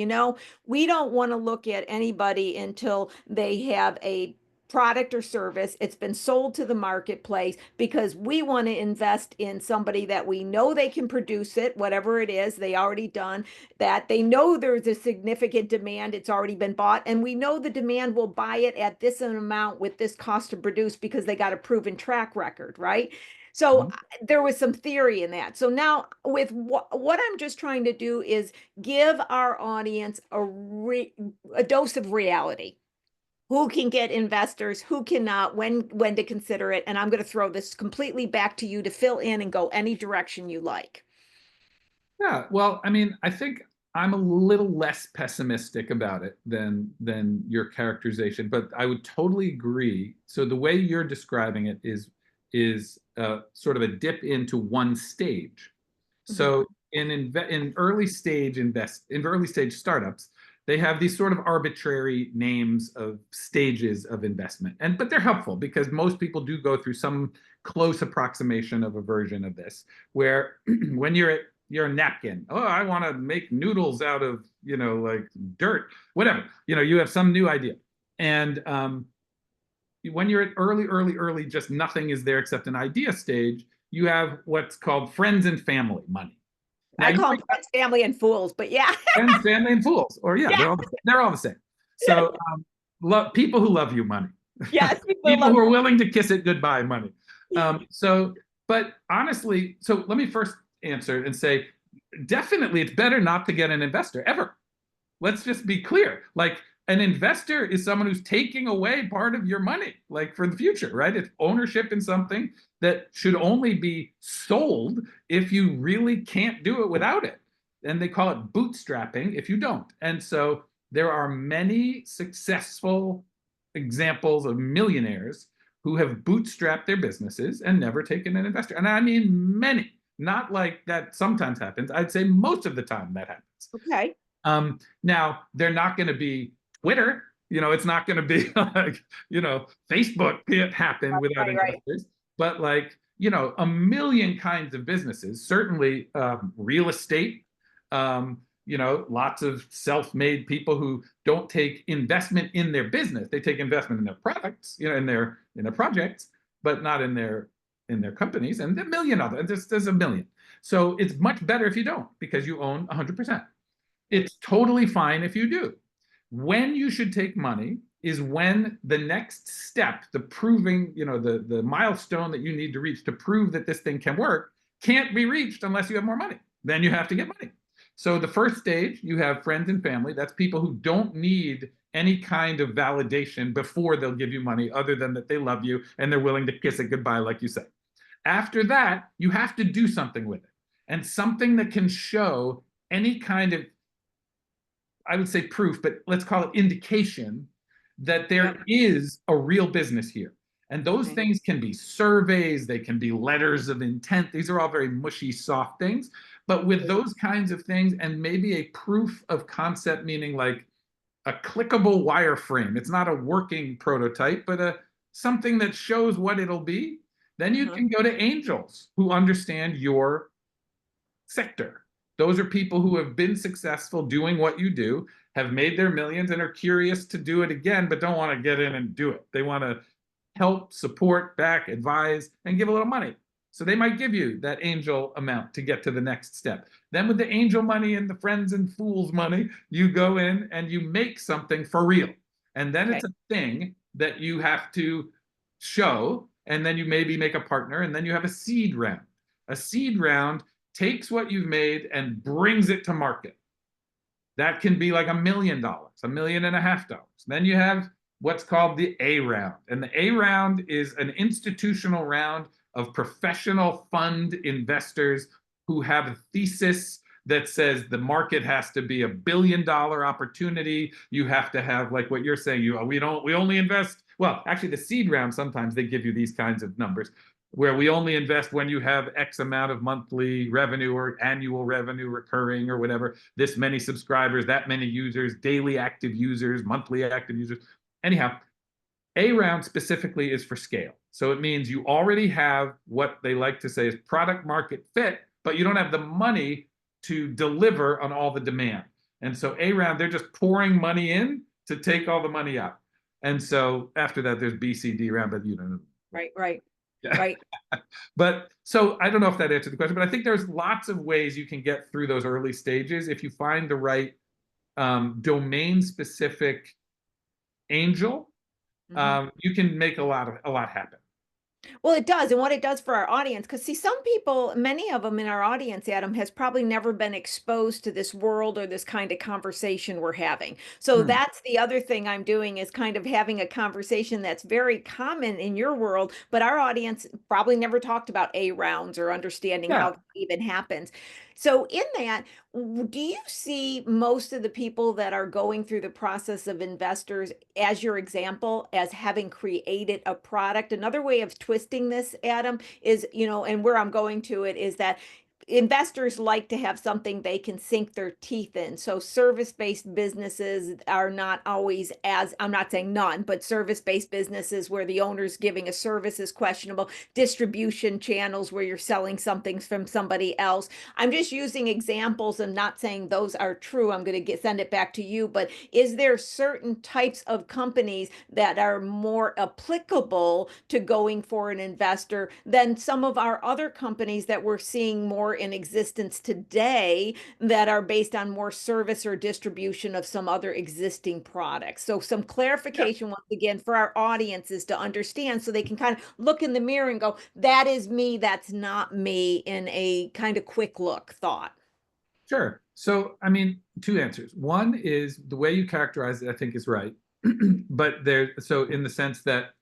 we don't want to look at anybody until they have a product or service, it's been sold to the marketplace, because we want to invest in somebody that we know they can produce it, whatever it is, they already done that, they know there's a significant demand, it's already been bought, and we know the demand will buy it at this amount with this cost to produce because they got a proven track record, right? So there was some theory in that. So now with what I'm just trying to do is give our audience a dose of reality. Who can get investors, who cannot, when to consider it. And I'm going to throw this completely back to you to fill in and go any direction you like. Yeah, well, I mean, I think I'm a little less pessimistic about it than your characterization, but I would totally agree. So the way you're describing it is sort of a dip into one stage. So in early stage startups, they have these sort of arbitrary names of stages of investment, but they're helpful because most people do go through some close approximation of a version of this, where when you're a napkin, oh, I want to make noodles out of like dirt, whatever, you have some new idea, and when you're at early, just nothing is there except an idea stage, you have what's called friends and family money. Now, I call them friends, family, and fools, but yeah. Friends, family, and fools. Or yeah. They're all the same. So people who love you money. Yes. People who are willing to kiss it goodbye money. But honestly, so let me first answer and say, definitely it's better not to get an investor ever. Let's just be clear. Like, an investor is someone who's taking away part of your money, like for the future, right? It's ownership in something that should only be sold if you really can't do it without it. And they call it bootstrapping if you don't. And so there are many successful examples of millionaires who have bootstrapped their businesses and never taken an investor. And I mean many, not like that sometimes happens. I'd say most of the time that happens. Okay. Now, they're not going to be Twitter. It's not going to be like, Facebook can't happen without investors. But like, a million kinds of businesses, certainly real estate, lots of self-made people who don't take investment in their business. They take investment in their products, in their projects, but not in their companies. And a million others. There's a million. So it's much better if you don't, because you own 100%. It's totally fine if you do. When you should take money is when the next step, the proving, the milestone that you need to reach to prove that this thing can work, can't be reached unless you have more money. Then you have to get money. So the first stage, you have friends and family. That's people who don't need any kind of validation before they'll give you money, other than that they love you and they're willing to kiss it goodbye, like you say. After that, you have to do something with it, and something that can show any kind of, I would say proof, but let's call it indication that there is a real business here. And those things can be surveys, they can be letters of intent. These are all very mushy, soft things. But with those kinds of things, and maybe a proof of concept, meaning like a clickable wireframe, it's not a working prototype, but something that shows what it'll be, then you can go to angels who understand your sector. Those are people who have been successful doing what you do, have made their millions, and are curious to do it again, but don't want to get in and do it. They want to help, support, back, advise, and give a little money. So they might give you that angel amount to get to the next step. Then with the angel money and the friends and fools money, you go in and you make something for real. And then it's a thing that you have to show, and then you maybe make a partner, and then you have a seed round. A seed round takes what you've made and brings it to market. That can be like $1 million, $1.5 million. Then you have what's called the A round. And the A round is an institutional round of professional fund investors who have a thesis that says the market has to be $1 billion opportunity. You have to have, like what you're saying, we only invest, well, actually the seed round, sometimes they give you these kinds of numbers, where we only invest when you have X amount of monthly revenue or annual revenue recurring or whatever, this many subscribers, that many users, daily active users, monthly active users. Anyhow, A round specifically is for scale. So it means you already have what they like to say is product market fit, but you don't have the money to deliver on all the demand. And so A round, they're just pouring money in to take all the money out. And so after that, there's B, C, D round, but you don't know. Right. Right. But so I don't know if that answered the question, but I think there's lots of ways you can get through those early stages if you find the right domain specific angel. You can make a lot happen. Well, it does. And what it does for our audience, because see, some people, many of them in our audience, Adam, has probably never been exposed to this world or this kind of conversation we're having. So that's the other thing I'm doing, is kind of having a conversation that's very common in your world, but our audience probably never talked about A rounds or understanding how it even happens. So in that, do you see most of the people that are going through the process of investors, as your example, as having created a product? Another way of twisting this, Adam, is, and where I'm going to it is that investors like to have something they can sink their teeth in. So service-based businesses are not always as, I'm not saying none, but service-based businesses where the owner's giving a service is questionable, distribution channels where you're selling something from somebody else. I'm just using examples and not saying those are true. I'm going to send it back to you, but is there certain types of companies that are more applicable to going for an investor than some of our other companies that we're seeing more in existence today that are based on more service or distribution of some other existing products? So some clarification once again for our audiences to understand, so they can kind of look in the mirror and go, that is me, that's not me, in a kind of quick look thought. Sure. So, I mean, two answers. One is the way you characterize it, I think is right. But so in the sense that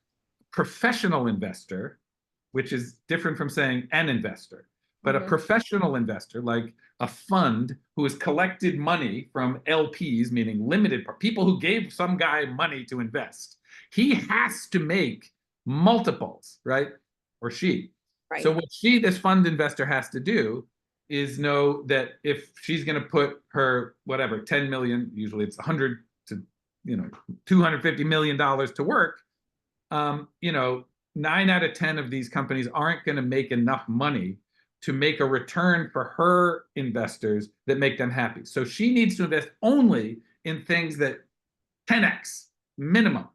professional investor, which is different from saying an investor, but a professional investor, like a fund who has collected money from LPs, meaning limited people who gave some guy money to invest, he has to make multiples, right? Or she. Right. So what this fund investor has to do is know that if she's going to put her, whatever, 10 million, usually it's 100 to, $250 million to work, 9 out of 10 of these companies aren't going to make enough money to make a return for her investors that make them happy. So she needs to invest only in things that 10x minimum,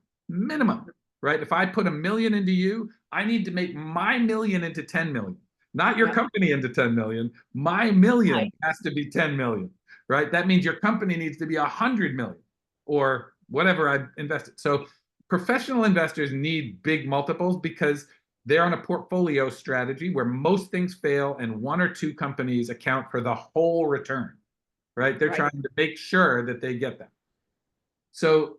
right? If I put $1 million into you, I need to make my million into 10 million, not your company into 10 million. My million has to be 10 million, right? That means your company needs to be 100 million or whatever I invested. So professional investors need big multiples because they're on a portfolio strategy where most things fail and 1 or 2 companies account for the whole return, right? They're trying to make sure that they get that. So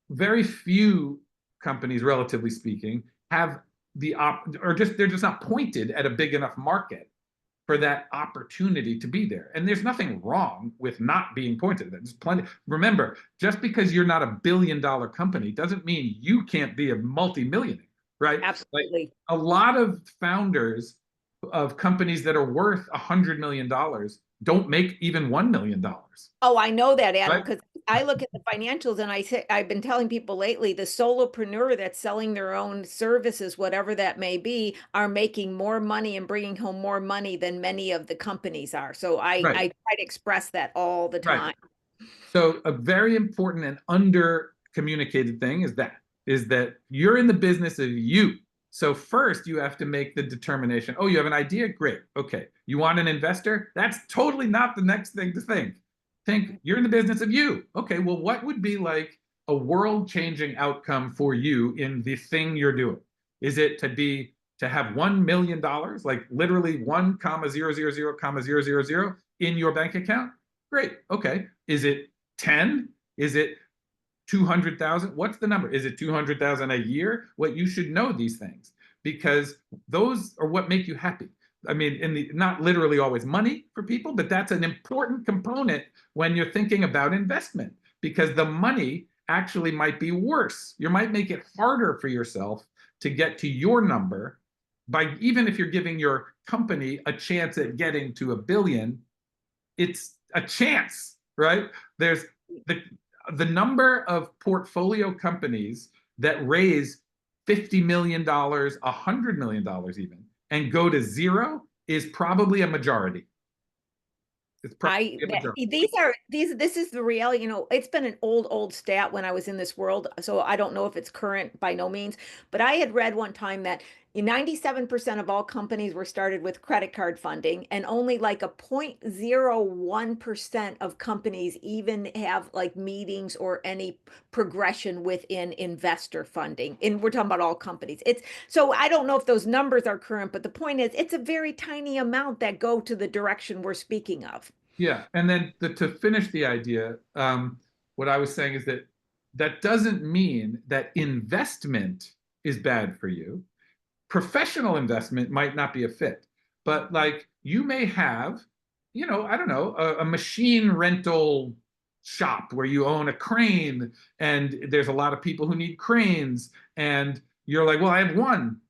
very few companies, relatively speaking, have they're just not pointed at a big enough market for that opportunity to be there. And there's nothing wrong with not being pointed. There's plenty. Remember, just because you're not $1 billion company doesn't mean you can't be a multi-millionaire, right? Absolutely. Like, a lot of founders of companies that are worth $100 million don't make even $1 million. Oh, I know that, Adam, Right? because I look at the financials and I've been telling people lately, the solopreneur that's selling their own services, whatever that may be, are making more money and bringing home more money than many of the companies are. So I try to express that all the time. So a very important and under communicated thing is that you're in the business of you. So first you have to make the determination, oh, you have an idea? Great. Okay. You want an investor? That's totally not the next thing to think. Think you're in the business of you. Okay, well, what would be like a world-changing outcome for you in the thing you're doing? Is it to have $1 million, like literally 1,000,000 in your bank account? Great. Okay. Is it 10? Is it 200,000? What's the number? Is it 200,000 a year? What you should know these things because those are what make you happy. I mean, not literally always money for people, but that's an important component when you're thinking about investment because the money actually might be worse. You might make it harder for yourself to get to your number by even if you're giving your company a chance at getting to $1 billion, it's a chance, right? There's the number of portfolio companies that raise $50 million, $100 million even, and go to zero is probably a majority. It's probably a majority. This is the reality. It's been an old stat when I was in this world, so I don't know if it's current by no means, but I had read one time that 97% of all companies were started with credit card funding, and only like a 0.01% of companies even have like meetings or any progression within investor funding. And we're talking about all companies. So I don't know if those numbers are current, but the point is it's a very tiny amount that go to the direction we're speaking of. Yeah, and then to finish the idea, what I was saying is that doesn't mean that investment is bad for you. Professional investment might not be a fit, but like you may have, I don't know, a machine rental shop where you own a crane and there's a lot of people who need cranes and you're like, well, I have one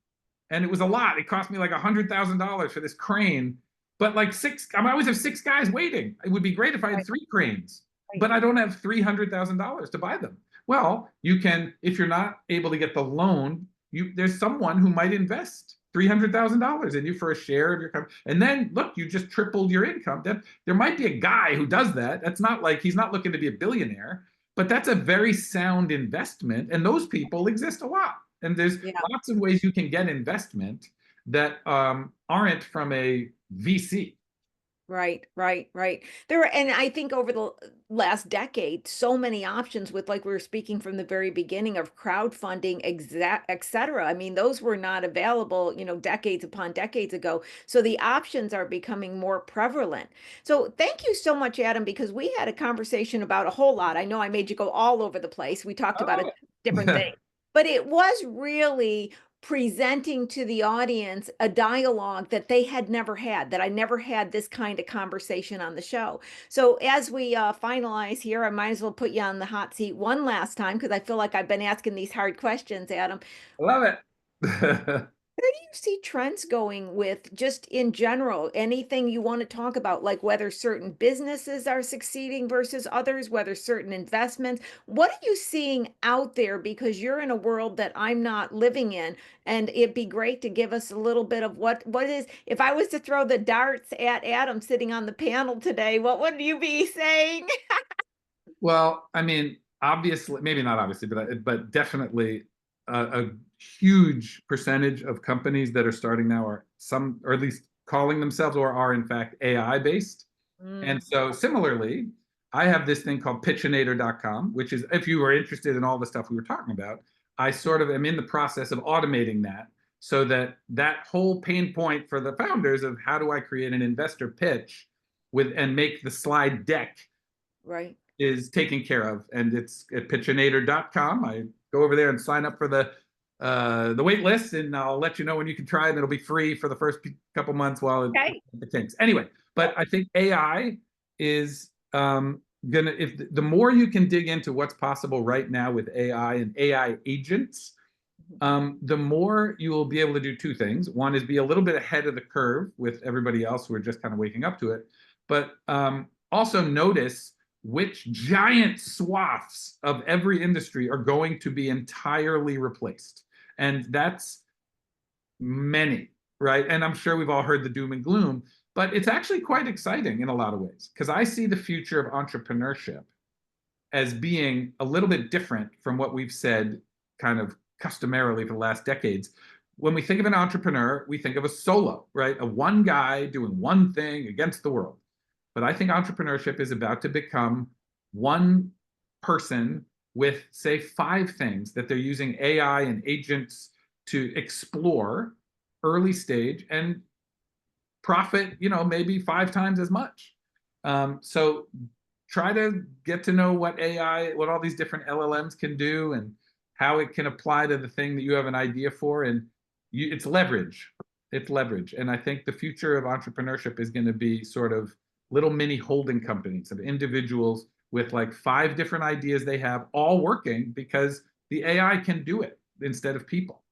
and it was a lot. It cost me like $100,000 for this crane, but like I always have 6 guys waiting. It would be great if I had 3 cranes, but I don't have $300,000 to buy them. Well, you can, if you're not able to get the loan, there's someone who might invest $300,000 in you for a share of your company. And then look, you just tripled your income. There might be a guy who does that. That's not like he's not looking to be a billionaire, but that's a very sound investment. And those people exist a lot. And there's lots of ways you can get investment that aren't from a VC. Right. And I think over the last decade, so many options with, like we were speaking from the very beginning of crowdfunding, et cetera. I mean, those were not available, decades upon decades ago. So the options are becoming more prevalent. So thank you so much, Adam, because we had a conversation about a whole lot. I know I made you go all over the place. We talked about a different thing, but it was really presenting to the audience a dialogue that they had never had, that I never had this kind of conversation on the show. So as we finalize here, I might as well put you on the hot seat one last time because I feel like I've been asking these hard questions, Adam. I love it. Where do you see trends going with just in general? Anything you want to talk about, like whether certain businesses are succeeding versus others, whether certain investments? What are you seeing out there? Because you're in a world that I'm not living in, and it'd be great to give us a little bit of what is. If I was to throw the darts at Adam sitting on the panel today, what would you be saying? Well, I mean, obviously, maybe not obviously, but definitely a huge percentage of companies that are starting now are some, or at least calling themselves, or are in fact AI based. And so similarly, I have this thing called pitchinator.com, which is, if you are interested in all the stuff we were talking about, I sort of am in the process of automating that so that that whole pain point for the founders of how do I create an investor pitch with and make the slide deck Right. is taken care of, and it's at pitchinator.com. I go over there and sign up for the wait list, and I'll let you know when you can try it. And it'll be free for the first couple months while it takes. Anyway, but I think AI is gonna, if the more you can dig into what's possible right now with AI and AI agents, the more you will be able to do two things. One is be a little bit ahead of the curve with everybody else who are just kind of waking up to it, but also notice which giant swaths of every industry are going to be entirely replaced. And that's many, right? And I'm sure we've all heard the doom and gloom, but it's actually quite exciting in a lot of ways, because I see the future of entrepreneurship as being a little bit different from what we've said kind of customarily for the last decades. When we think of an entrepreneur, we think of a solo, right? A one guy doing one thing against the world. But I think entrepreneurship is about to become one person with, say, 5 things that they're using AI and agents to explore early stage and profit, maybe 5 times as much. So try to get to know what AI, what all these different LLMs can do and how it can apply to the thing that you have an idea for. And it's leverage. It's leverage. And I think the future of entrepreneurship is going to be sort of little mini holding companies of individuals with like 5 different ideas they have, all working because the AI can do it instead of people.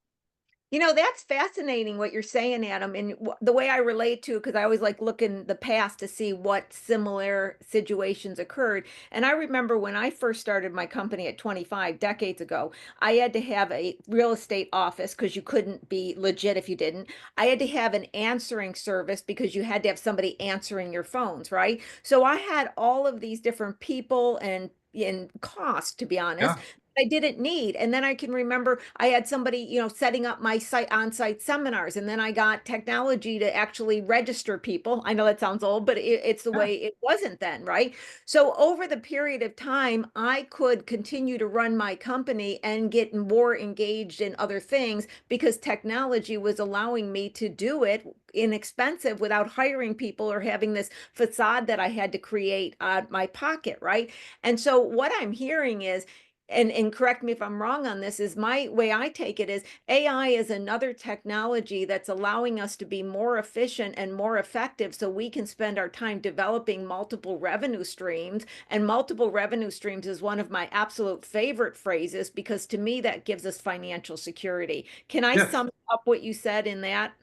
That's fascinating what you're saying, Adam. And the way I relate to, because I always like look in the past to see what similar situations occurred. And I remember when I first started my company at 25 decades ago, I had to have a real estate office because you couldn't be legit if you didn't. I had to have an answering service because you had to have somebody answering your phones, right? So I had all of these different people and in cost, to be honest, Yeah. I didn't need. And then I can remember I had somebody, setting up my site on-site seminars. And then I got technology to actually register people. I know that sounds old, but it's the way it wasn't then, right? So over the period of time, I could continue to run my company and get more engaged in other things because technology was allowing me to do it inexpensive without hiring people or having this facade that I had to create out of my pocket, right? And so what I'm hearing is, and correct me if I'm wrong on this, is my way I take it is AI is another technology that's allowing us to be more efficient and more effective so we can spend our time developing multiple revenue streams. And multiple revenue streams is one of my absolute favorite phrases because to me that gives us financial security. Can I Yes. sum up what you said in that?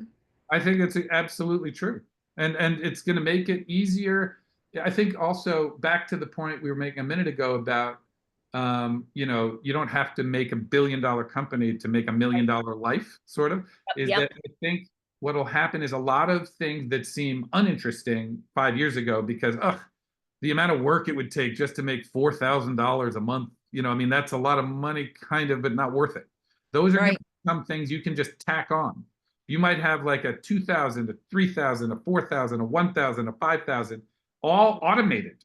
I think it's absolutely true. And it's going to make it easier. I think also back to the point we were making a minute ago about, you don't have to make $1 billion company to make $1 million life, sort of, is Yep. that I think what will happen is a lot of things that seem uninteresting 5 years ago because, the amount of work it would take just to make $4,000 a month, that's a lot of money kind of, but not worth it. Those are going Right. to become things you can just tack on. You might have like a 2,000, a 3,000, a 4,000, a 1,000, a 5,000, all automated.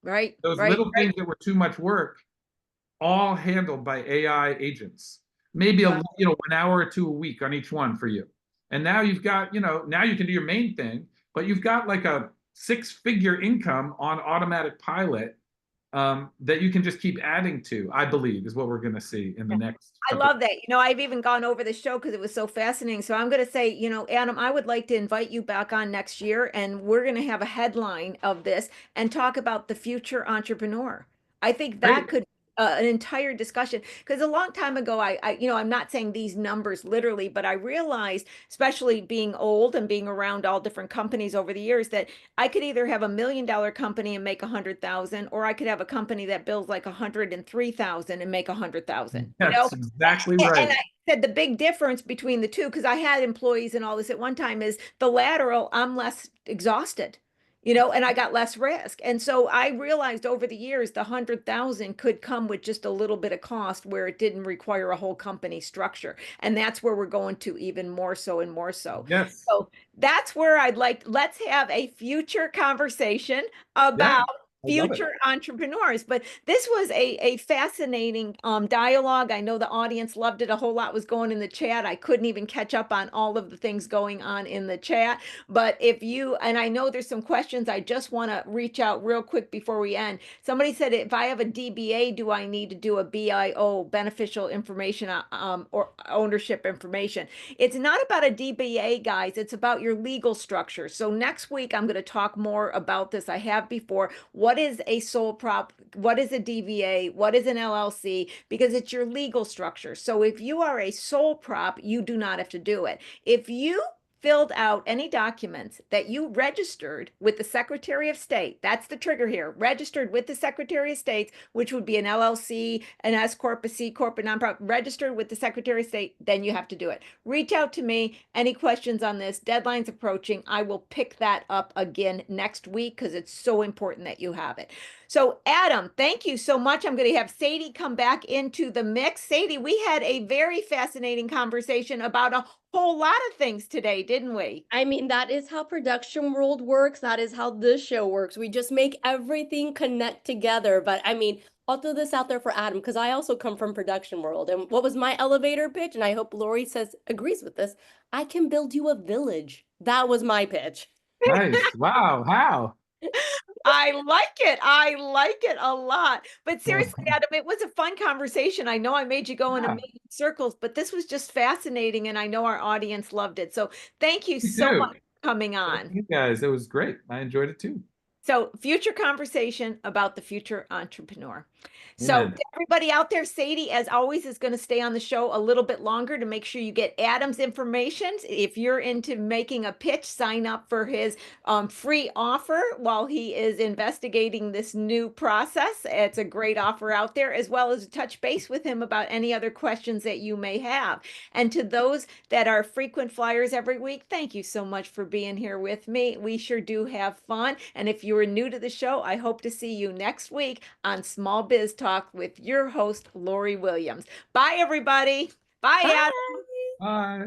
Right. Those Right. little things that were too much work, all handled by AI agents. Maybe Wow. 1 hour or 2 a week on each one for you. And now you've got, now you can do your main thing, but you've got like a 6-figure income on automatic pilot that you can just keep adding to, I believe, is what we're going to see in the next I couple. love that. I've even gone over the show because it was so fascinating. So I'm going to say, Adam, I would like to invite you back on next year, and we're going to have a headline of this and talk about the future entrepreneur. I think that Great. could be an entire discussion, because a long time ago, I'm not saying these numbers literally, but I realized, especially being old and being around all different companies over the years, that I could either have $1 million company and make 100,000, or I could have a company that builds like 103,000 and make 100,000. That's exactly And right. I said the big difference between the two, because I had employees and all this at one time, is the lateral, I'm less exhausted, and I got less risk. And so I realized over the years, the 100,000 could come with just a little bit of cost where it didn't require a whole company structure. And that's where we're going to even more so and more so. Yes. So that's where let's have a future conversation Yeah, about I love it. future entrepreneurs. But this was a fascinating dialogue. I know the audience loved it. A whole lot was going in the chat. I couldn't even catch up on all of the things going on in the chat. But and I know there's some questions, I just want to reach out real quick before we end. Somebody said, if I have a DBA, do I need to do a BIO, beneficial information, or ownership information? It's not about a DBA, guys. It's about your legal structure. So next week, I'm going to talk more about this. I have before. What is a sole prop? What is a DBA? What is an LLC? Because it's your legal structure. So if you are a sole prop, you do not have to do it. If you filled out any documents that you registered with the Secretary of State, that's the trigger here, registered with the Secretary of State, which would be an LLC, an S Corp, a C Corp, a nonprofit, registered with the Secretary of State, then you have to do it. Reach out to me. Any questions on this? Deadline's approaching. I will pick that up again next week because it's so important that you have it. So Adam, thank you so much. I'm going to have Sadie come back into the mix. Sadie, we had a very fascinating conversation about a whole lot of things today, didn't we? I mean, that is how production world works. That is how this show works. We just make everything connect together. But I mean, I'll throw this out there for Adam, because I also come from production world. And what was my elevator pitch? And I hope Lori agrees with this. I can build you a village. That was my pitch. Nice. Wow. How? I like it. I like it a lot. But seriously, Adam, it was a fun conversation. I know I made you go in a million circles, but this was just fascinating, and I know our audience loved it. So thank you so much for coming on. Thank you guys. It was great. I enjoyed it too. So future conversation about the future entrepreneur. So everybody out there, Sadie, as always, is going to stay on the show a little bit longer to make sure you get Adam's information. If you're into making a pitch, sign up for his free offer while he is investigating this new process. It's a great offer out there, as well as touch base with him about any other questions that you may have. And to those that are frequent flyers every week, thank you so much for being here with me. We sure do have fun. And if you are new to the show, I hope to see you next week on Small Biz Talk with your host, Lori Williams. Bye, everybody. Bye, Adam. Bye.